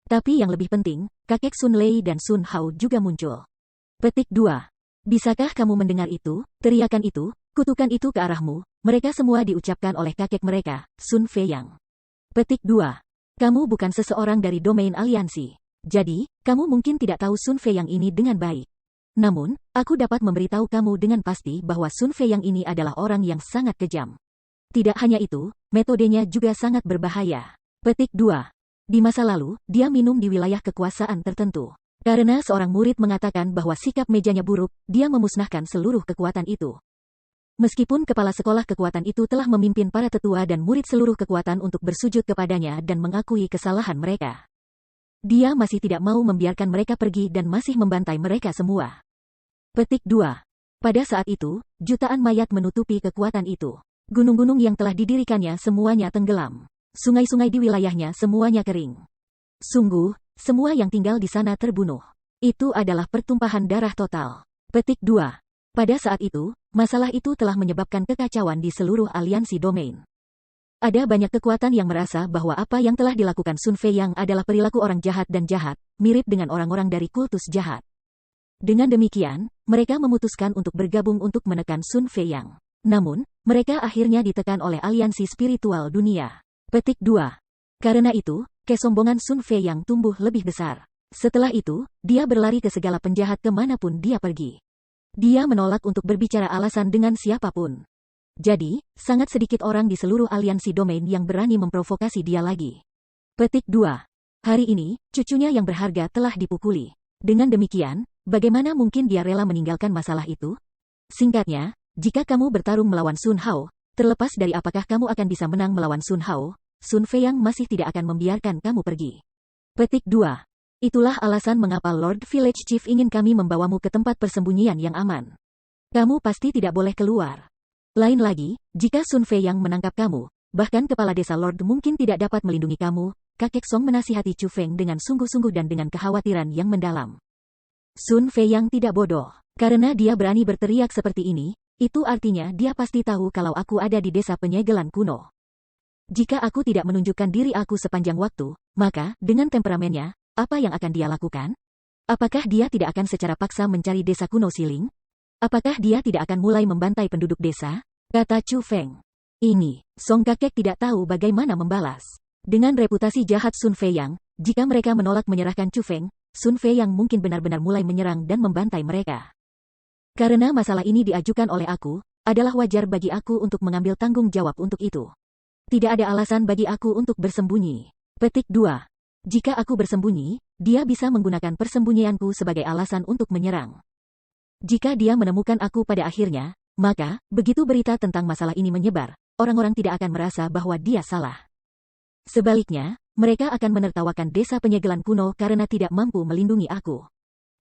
Tapi yang lebih penting, kakek Sun Lei dan Sun Hao juga muncul." Petik 2. "Bisakah kamu mendengar itu? Teriakan itu, kutukan itu ke arahmu, mereka semua diucapkan oleh kakek mereka, Sun Feiyang." Petik 2. "Kamu bukan seseorang dari domain aliansi. Jadi, kamu mungkin tidak tahu Sun Feiyang ini dengan baik. Namun, aku dapat memberitahu kamu dengan pasti bahwa Sun Feiyang ini adalah orang yang sangat kejam. Tidak hanya itu, metodenya juga sangat berbahaya." Petik 2. "Di masa lalu, dia minum di wilayah kekuasaan tertentu. Karena seorang murid mengatakan bahwa sikap mejanya buruk, dia memusnahkan seluruh kekuatan itu. Meskipun kepala sekolah kekuatan itu telah memimpin para tetua dan murid seluruh kekuatan untuk bersujud kepadanya dan mengakui kesalahan mereka, dia masih tidak mau membiarkan mereka pergi dan masih membantai mereka semua." Petik 2. Pada saat itu, jutaan mayat menutupi kekuatan itu. Gunung-gunung yang telah didirikannya semuanya tenggelam. Sungai-sungai di wilayahnya semuanya kering. Sungguh, semua yang tinggal di sana terbunuh. Itu adalah pertumpahan darah total. Petik 2. Pada saat itu, masalah itu telah menyebabkan kekacauan di seluruh aliansi domain. Ada banyak kekuatan yang merasa bahwa apa yang telah dilakukan Sun Feiyang adalah perilaku orang jahat dan jahat, mirip dengan orang-orang dari kultus jahat. Dengan demikian, mereka memutuskan untuk bergabung untuk menekan Sun Feiyang. Namun, mereka akhirnya ditekan oleh aliansi spiritual dunia. Petik 2. Karena itu, kesombongan Sun Feiyang tumbuh lebih besar. Setelah itu, dia berlari ke segala penjahat kemanapun dia pergi. Dia menolak untuk berbicara alasan dengan siapapun. Jadi, sangat sedikit orang di seluruh aliansi domain yang berani memprovokasi dia lagi. Petik 2. Hari ini, cucunya yang berharga telah dipukuli. Dengan demikian, bagaimana mungkin dia rela meninggalkan masalah itu? Singkatnya, jika kamu bertarung melawan Sun Hao, Terlepas dari apakah kamu akan bisa menang melawan Sun Hao, Sun Feiyang masih tidak akan membiarkan kamu pergi. Petik 2. Itulah alasan mengapa Lord Village Chief ingin kami membawamu ke tempat persembunyian yang aman. Kamu pasti tidak boleh keluar. Lain lagi, jika Sun Feiyang menangkap kamu, bahkan kepala desa Lord mungkin tidak dapat melindungi kamu, kakek Song menasihati Chu Feng dengan sungguh-sungguh dan dengan kekhawatiran yang mendalam. Sun Feiyang tidak bodoh. Karena dia berani berteriak seperti ini, itu artinya dia pasti tahu kalau aku ada di desa penyegelan kuno. Jika aku tidak menunjukkan diri aku sepanjang waktu, maka, dengan temperamennya, apa yang akan dia lakukan? Apakah dia tidak akan secara paksa mencari desa kuno Siling? Apakah dia tidak akan mulai membantai penduduk desa? Kata Chu Feng. Ini, Song kakek tidak tahu bagaimana membalas. Dengan reputasi jahat Sun Feiyang, jika mereka menolak menyerahkan Chu Feng, Sun Feiyang mungkin benar-benar mulai menyerang dan membantai mereka. Karena masalah ini diajukan oleh aku, adalah wajar bagi aku untuk mengambil tanggung jawab untuk itu. Tidak ada alasan bagi aku untuk bersembunyi. Petik 2. Jika aku bersembunyi, dia bisa menggunakan persembunyianku sebagai alasan untuk menyerang. Jika dia menemukan aku pada akhirnya, maka, begitu berita tentang masalah ini menyebar, orang-orang tidak akan merasa bahwa dia salah. Sebaliknya, mereka akan menertawakan desa penyegelan kuno karena tidak mampu melindungi aku.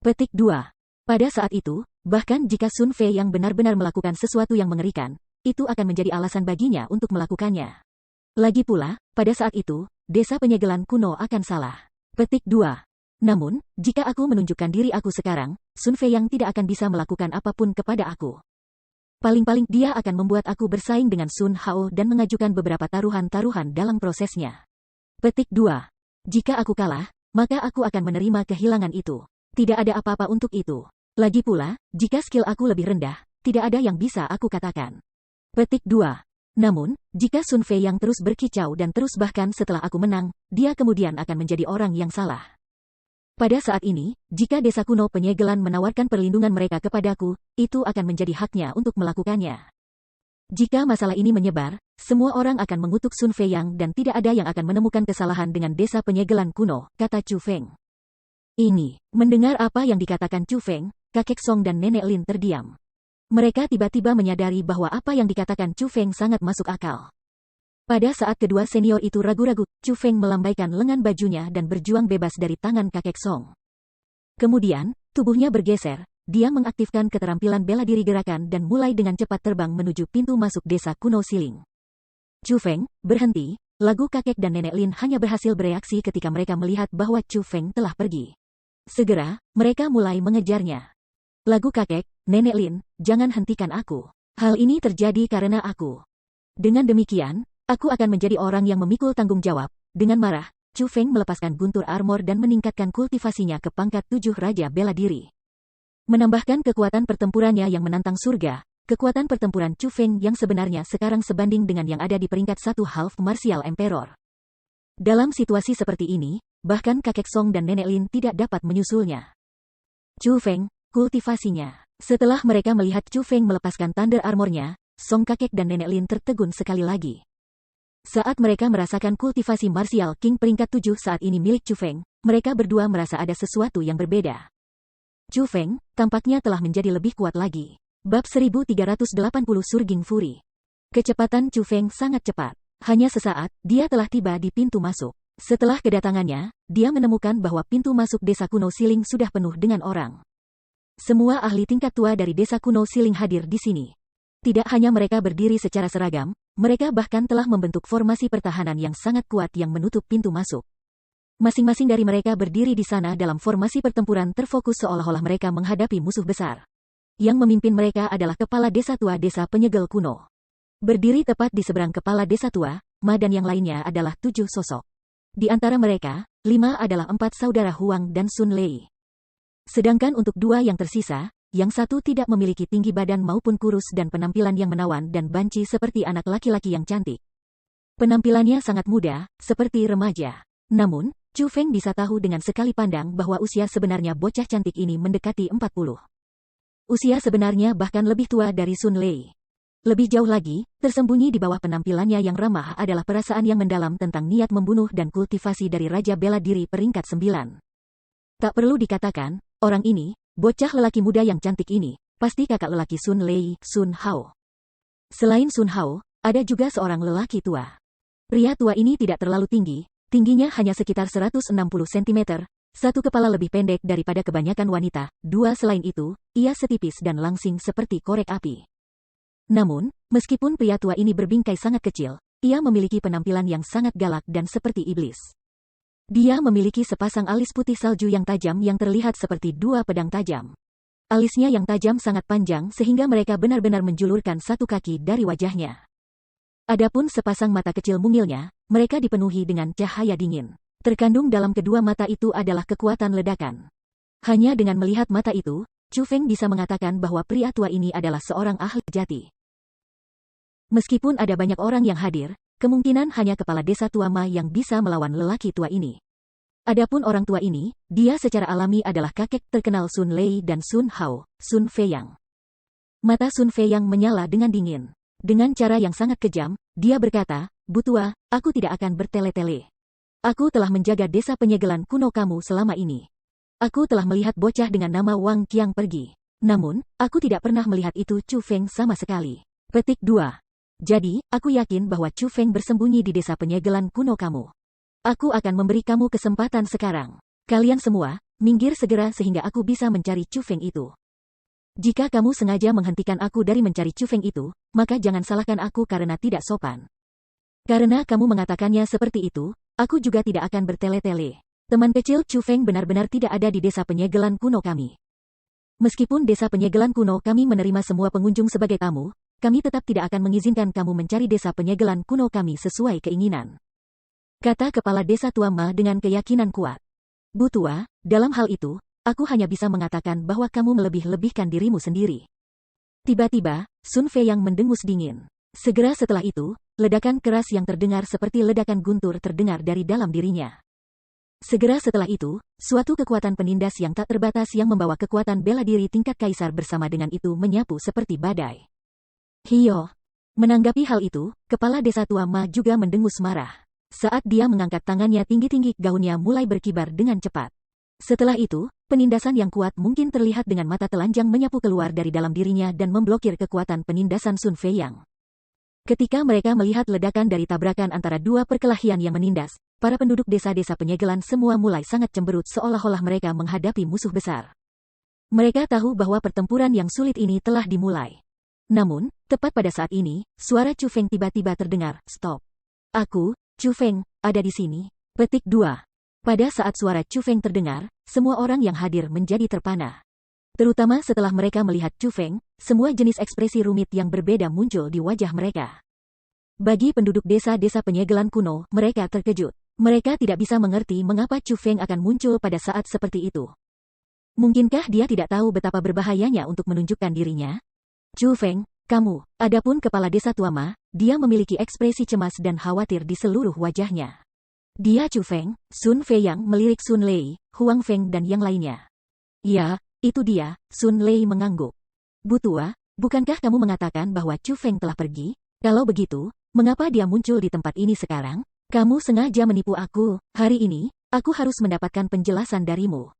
Petik 2. Pada saat itu, bahkan jika Sun Feiyang benar-benar melakukan sesuatu yang mengerikan, itu akan menjadi alasan baginya untuk melakukannya. Lagi pula, pada saat itu, desa penyegelan kuno akan salah. Petik 2. Namun, jika aku menunjukkan diri aku sekarang, Sun Feiyang tidak akan bisa melakukan apapun kepada aku. Paling-paling dia akan membuat aku bersaing dengan Sun Hao dan mengajukan beberapa taruhan-taruhan dalam prosesnya. Petik 2. Jika aku kalah, maka aku akan menerima kehilangan itu. Tidak ada apa-apa untuk itu. Lagi pula, jika skill aku lebih rendah, tidak ada yang bisa aku katakan. Petik 2. Namun, jika Sun Feiyang terus berkicau dan terus bahkan setelah aku menang, dia kemudian akan menjadi orang yang salah. Pada saat ini, jika desa kuno penyegelan menawarkan perlindungan mereka kepadaku, itu akan menjadi haknya untuk melakukannya. Jika masalah ini menyebar, semua orang akan mengutuk Sun Feiyang dan tidak ada yang akan menemukan kesalahan dengan desa penyegelan kuno, kata Chu Feng. Ini, mendengar apa yang dikatakan Chu Feng, kakek Song dan nenek Lin terdiam. Mereka tiba-tiba menyadari bahwa apa yang dikatakan Chu Feng sangat masuk akal. Pada saat kedua senior itu ragu-ragu, Chu Feng melambaikan lengan bajunya dan berjuang bebas dari tangan kakek Song. Kemudian, tubuhnya bergeser, dia mengaktifkan keterampilan bela diri gerakan dan mulai dengan cepat terbang menuju pintu masuk desa kuno Siling. Chu Feng, berhenti, lagu kakek dan nenek Lin hanya berhasil bereaksi ketika mereka melihat bahwa Chu Feng telah pergi. Segera, mereka mulai mengejarnya. Lagu kakek, nenek Lin, jangan hentikan aku. Hal ini terjadi karena aku. Dengan demikian, aku akan menjadi orang yang memikul tanggung jawab. Dengan marah, Chu Feng melepaskan guntur armor dan meningkatkan kultivasinya ke pangkat 7 Raja Bela Diri. Menambahkan kekuatan pertempurannya yang menantang surga, kekuatan pertempuran Chu Feng yang sebenarnya sekarang sebanding dengan yang ada di peringkat 1 Half Martial Emperor. Dalam situasi seperti ini, bahkan kakek Song dan nenek Lin tidak dapat menyusulnya. Chu Feng, kultivasinya. Setelah mereka melihat Chu Feng melepaskan Thunder Armornya, Song kakek dan nenek Lin tertegun sekali lagi. Saat mereka merasakan kultivasi Martial King peringkat 7 saat ini milik Chu Feng, mereka berdua merasa ada sesuatu yang berbeda. Chu Feng, tampaknya telah menjadi lebih kuat lagi. Bab 1380 Surging Fury. Kecepatan Chu Feng sangat cepat. Hanya sesaat, dia telah tiba di pintu masuk. Setelah kedatangannya, dia menemukan bahwa pintu masuk desa kuno Siling sudah penuh dengan orang. Semua ahli tingkat tua dari desa kuno Siling hadir di sini. Tidak hanya mereka berdiri secara seragam, mereka bahkan telah membentuk formasi pertahanan yang sangat kuat yang menutup pintu masuk. Masing-masing dari mereka berdiri di sana dalam formasi pertempuran terfokus seolah-olah mereka menghadapi musuh besar. Yang memimpin mereka adalah kepala desa tua desa penyegel kuno. Berdiri tepat di seberang kepala desa tua, Ma dan yang lainnya adalah 7 sosok. Di antara mereka, 5 adalah 4 saudara Huang dan Sun Lei. Sedangkan untuk 2 yang tersisa, yang satu tidak memiliki tinggi badan maupun kurus dan penampilan yang menawan dan banci seperti anak laki-laki yang cantik. Penampilannya sangat muda, seperti remaja. Namun, Chu Feng bisa tahu dengan sekali pandang bahwa usia sebenarnya bocah cantik ini mendekati 40. Usia sebenarnya bahkan lebih tua dari Sun Lei. Lebih jauh lagi, tersembunyi di bawah penampilannya yang ramah adalah perasaan yang mendalam tentang niat membunuh dan kultivasi dari Raja Bela Diri peringkat 9. Tak perlu dikatakan, orang ini, bocah lelaki muda yang cantik ini, pasti kakak lelaki Sun Lei, Sun Hao. Selain Sun Hao, ada juga seorang lelaki tua. Pria tua ini tidak terlalu tinggi, tingginya hanya sekitar 160 cm, satu kepala lebih pendek daripada kebanyakan wanita, dua selain itu, ia setipis dan langsing seperti korek api. Namun, meskipun pria tua ini berbingkai sangat kecil, ia memiliki penampilan yang sangat galak dan seperti iblis. Dia memiliki sepasang alis putih salju yang tajam yang terlihat seperti dua pedang tajam. Alisnya yang tajam sangat panjang sehingga mereka benar-benar menjulurkan satu kaki dari wajahnya. Adapun sepasang mata kecil mungilnya, mereka dipenuhi dengan cahaya dingin. Terkandung dalam kedua mata itu adalah kekuatan ledakan. Hanya dengan melihat mata itu, Chu Feng bisa mengatakan bahwa pria tua ini adalah seorang ahli jati. Meskipun ada banyak orang yang hadir, kemungkinan hanya kepala desa tua Ma yang bisa melawan lelaki tua ini. Adapun orang tua ini, dia secara alami adalah kakek terkenal Sun Lei dan Sun Hao, Sun Feiyang. Mata Sun Feiyang menyala dengan dingin. Dengan cara yang sangat kejam, dia berkata, "Bu tua, aku tidak akan bertele-tele. Aku telah menjaga desa penyegelan kuno kamu selama ini. Aku telah melihat bocah dengan nama Wang Qiang pergi. Namun, aku tidak pernah melihat itu Chu Feng sama sekali." Petik 2. Jadi, aku yakin bahwa Chu Feng bersembunyi di desa penyegelan kuno kamu. Aku akan memberi kamu kesempatan sekarang. Kalian semua, minggir segera sehingga aku bisa mencari Chu Feng itu. Jika kamu sengaja menghentikan aku dari mencari Chu Feng itu, maka jangan salahkan aku karena tidak sopan. Karena kamu mengatakannya seperti itu, aku juga tidak akan bertele-tele. Teman kecil Chu Feng benar-benar tidak ada di desa penyegelan kuno kami. Meskipun desa penyegelan kuno kami menerima semua pengunjung sebagai tamu, kami tetap tidak akan mengizinkan kamu mencari desa penyegelan kuno kami sesuai keinginan. Kata kepala desa tua Ma dengan keyakinan kuat. Bu tua, dalam hal itu, aku hanya bisa mengatakan bahwa kamu melebih-lebihkan dirimu sendiri. Tiba-tiba, Sun Feiyang mendengus dingin. Segera setelah itu, ledakan keras yang terdengar seperti ledakan guntur terdengar dari dalam dirinya. Segera setelah itu, suatu kekuatan penindas yang tak terbatas yang membawa kekuatan bela diri tingkat kaisar bersama dengan itu menyapu seperti badai. Hiyo. Menanggapi hal itu, kepala desa tua Ma juga mendengus marah. Saat dia mengangkat tangannya tinggi-tinggi, gaunnya mulai berkibar dengan cepat. Setelah itu, penindasan yang kuat mungkin terlihat dengan mata telanjang menyapu keluar dari dalam dirinya dan memblokir kekuatan penindasan Sun Feiyang. Ketika mereka melihat ledakan dari tabrakan antara dua perkelahian yang menindas, para penduduk desa-desa penyegelan semua mulai sangat cemberut seolah-olah mereka menghadapi musuh besar. Mereka tahu bahwa pertempuran yang sulit ini telah dimulai. Namun, tepat pada saat ini, suara Chu Feng tiba-tiba terdengar, "Stop. Aku, Chu Feng, ada di sini." Petik 2. Pada saat suara Chu Feng terdengar, semua orang yang hadir menjadi terpana. Terutama setelah mereka melihat Chu Feng, semua jenis ekspresi rumit yang berbeda muncul di wajah mereka. Bagi penduduk desa-desa penyegelan kuno, mereka terkejut. Mereka tidak bisa mengerti mengapa Chu Feng akan muncul pada saat seperti itu. Mungkinkah dia tidak tahu betapa berbahayanya untuk menunjukkan dirinya? Chu Feng, kamu. Adapun kepala desa tua Ma, dia memiliki ekspresi cemas dan khawatir di seluruh wajahnya. Dia Chu Feng, Sun Feiyang melirik Sun Lei, Huang Feng dan yang lainnya. Ya, itu dia, Sun Lei mengangguk. Bu tua, bukankah kamu mengatakan bahwa Chu Feng telah pergi? Kalau begitu, mengapa dia muncul di tempat ini sekarang? Kamu sengaja menipu aku. Hari ini, aku harus mendapatkan penjelasan darimu.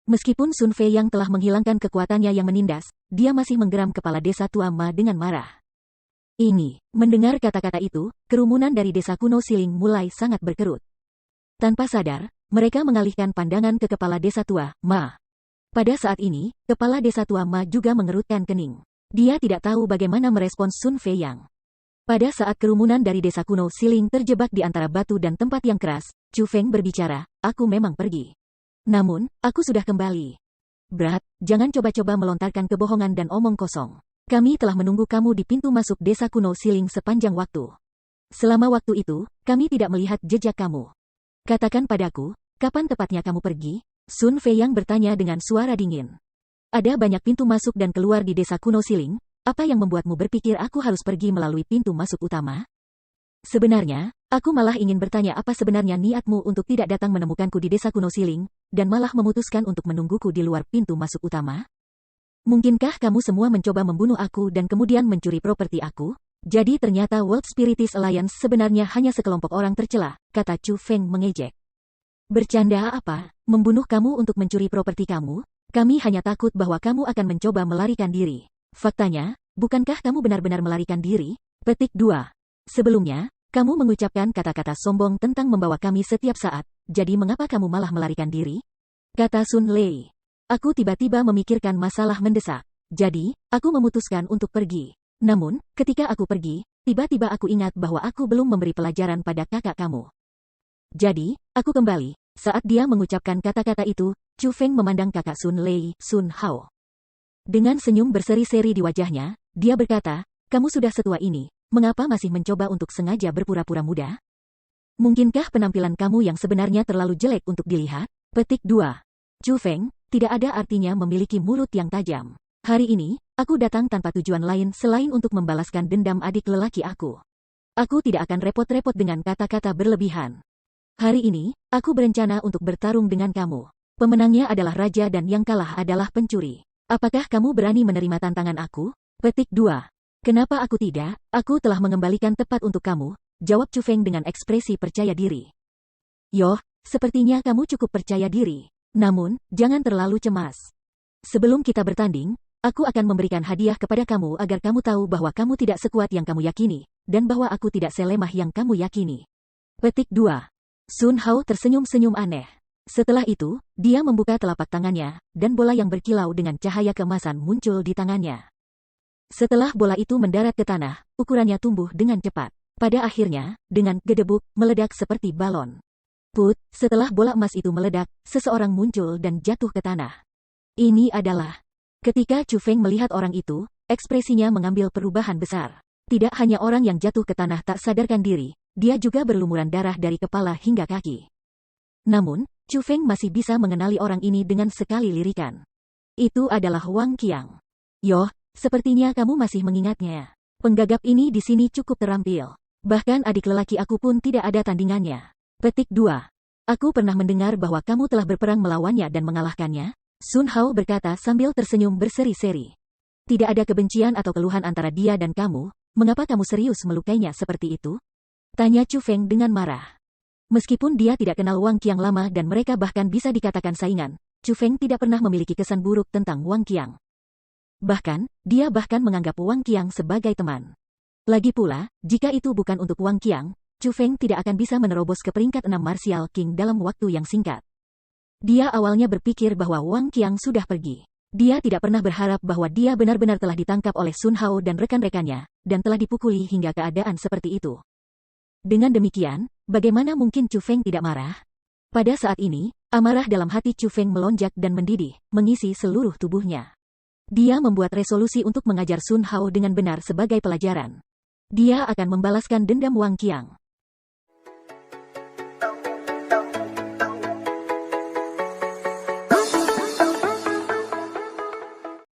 Meskipun Sun Feiyang telah menghilangkan kekuatannya yang menindas, dia masih menggeram kepala desa tua Ma dengan marah. Mendengar kata-kata itu, kerumunan dari desa kuno Siling mulai sangat berkerut. Tanpa sadar, mereka mengalihkan pandangan ke kepala desa tua, Ma. Pada saat ini, kepala desa tua Ma juga mengerutkan kening. Dia tidak tahu bagaimana merespons Sun Feiyang. Pada saat kerumunan dari desa kuno Siling terjebak di antara batu dan tempat yang keras, Chu Feng berbicara, "Aku memang pergi. Namun, aku sudah kembali. Brat, jangan coba-coba melontarkan kebohongan dan omong kosong. Kami telah menunggu kamu di pintu masuk desa kuno Siling sepanjang waktu. Selama waktu itu, kami tidak melihat jejak kamu. Katakan padaku, kapan tepatnya kamu pergi?" Sun Feiyang bertanya dengan suara dingin. "Ada banyak pintu masuk dan keluar di desa kuno Siling, apa yang membuatmu berpikir aku harus pergi melalui pintu masuk utama? Sebenarnya, aku malah ingin bertanya apa sebenarnya niatmu untuk tidak datang menemukanku di desa kuno Siling, dan malah memutuskan untuk menungguku di luar pintu masuk utama? Mungkinkah kamu semua mencoba membunuh aku dan kemudian mencuri properti aku? Jadi ternyata World Spiritist Alliance sebenarnya hanya sekelompok orang tercela," kata Chu Feng mengejek. "Bercanda apa? Membunuh kamu untuk mencuri properti kamu? Kami hanya takut bahwa kamu akan mencoba melarikan diri. Faktanya, bukankah kamu benar-benar melarikan diri?" Petik 2. Sebelumnya, kamu mengucapkan kata-kata sombong tentang membawa kami setiap saat, jadi mengapa kamu malah melarikan diri? Kata Sun Lei. Aku tiba-tiba memikirkan masalah mendesak. Jadi, aku memutuskan untuk pergi. Namun, ketika aku pergi, tiba-tiba aku ingat bahwa aku belum memberi pelajaran pada kakak kamu. Jadi, aku kembali. Saat dia mengucapkan kata-kata itu, Chu Feng memandang kakak Sun Lei, Sun Hao. Dengan senyum berseri-seri di wajahnya, dia berkata, kamu sudah setua ini, mengapa masih mencoba untuk sengaja berpura-pura muda? Mungkinkah penampilan kamu yang sebenarnya terlalu jelek untuk dilihat? Petik 2. Chu Feng, tidak ada artinya memiliki mulut yang tajam. Hari ini, aku datang tanpa tujuan lain selain untuk membalaskan dendam adik lelaki aku. Aku tidak akan repot-repot dengan kata-kata berlebihan. Hari ini, aku berencana untuk bertarung dengan kamu. Pemenangnya adalah raja dan yang kalah adalah pencuri. Apakah kamu berani menerima tantangan aku? Petik 2. Kenapa aku tidak? Aku telah mengembalikan tepat untuk kamu, jawab Chu Feng dengan ekspresi percaya diri. Yoh, sepertinya kamu cukup percaya diri. Namun, jangan terlalu cemas. Sebelum kita bertanding, aku akan memberikan hadiah kepada kamu agar kamu tahu bahwa kamu tidak sekuat yang kamu yakini, dan bahwa aku tidak selemah yang kamu yakini. Petik 2. Sun Hao tersenyum-senyum aneh. Setelah itu, dia membuka telapak tangannya, dan bola yang berkilau dengan cahaya keemasan muncul di tangannya. Setelah bola itu mendarat ke tanah, ukurannya tumbuh dengan cepat. Pada akhirnya, dengan gedebuk, meledak seperti balon. Put, setelah bola emas itu meledak, seseorang muncul dan jatuh ke tanah. Ini adalah... Ketika Chu Feng melihat orang itu, ekspresinya mengambil perubahan besar. Tidak hanya orang yang jatuh ke tanah tak sadarkan diri, dia juga berlumuran darah dari kepala hingga kaki. Namun, Chu Feng masih bisa mengenali orang ini dengan sekali lirikan. Itu adalah Wang Qiang. Yoh, sepertinya kamu masih mengingatnya. Penggagap ini di sini cukup terampil. Bahkan adik lelaki aku pun tidak ada tandingannya. Petik 2. Aku pernah mendengar bahwa kamu telah berperang melawannya dan mengalahkannya. Sun Hao berkata sambil tersenyum berseri-seri. Tidak ada kebencian atau keluhan antara dia dan kamu, mengapa kamu serius melukainya seperti itu? Tanya Chu Feng dengan marah. Meskipun dia tidak kenal Wang Qiang lama dan mereka bahkan bisa dikatakan saingan, Chu Feng tidak pernah memiliki kesan buruk tentang Wang Qiang. Bahkan, dia bahkan menganggap Wang Qiang sebagai teman. Lagi pula, jika itu bukan untuk Wang Qiang, Chu Feng tidak akan bisa menerobos ke peringkat 6 Martial King dalam waktu yang singkat. Dia awalnya berpikir bahwa Wang Qiang sudah pergi. Dia tidak pernah berharap bahwa dia benar-benar telah ditangkap oleh Sun Hao dan rekan-rekannya, dan telah dipukuli hingga keadaan seperti itu. Dengan demikian, bagaimana mungkin Chu Feng tidak marah? Pada saat ini, amarah dalam hati Chu Feng melonjak dan mendidih, mengisi seluruh tubuhnya. Dia membuat resolusi untuk mengajar Sun Hao dengan benar sebagai pelajaran. Dia akan membalaskan dendam Wang Qiang.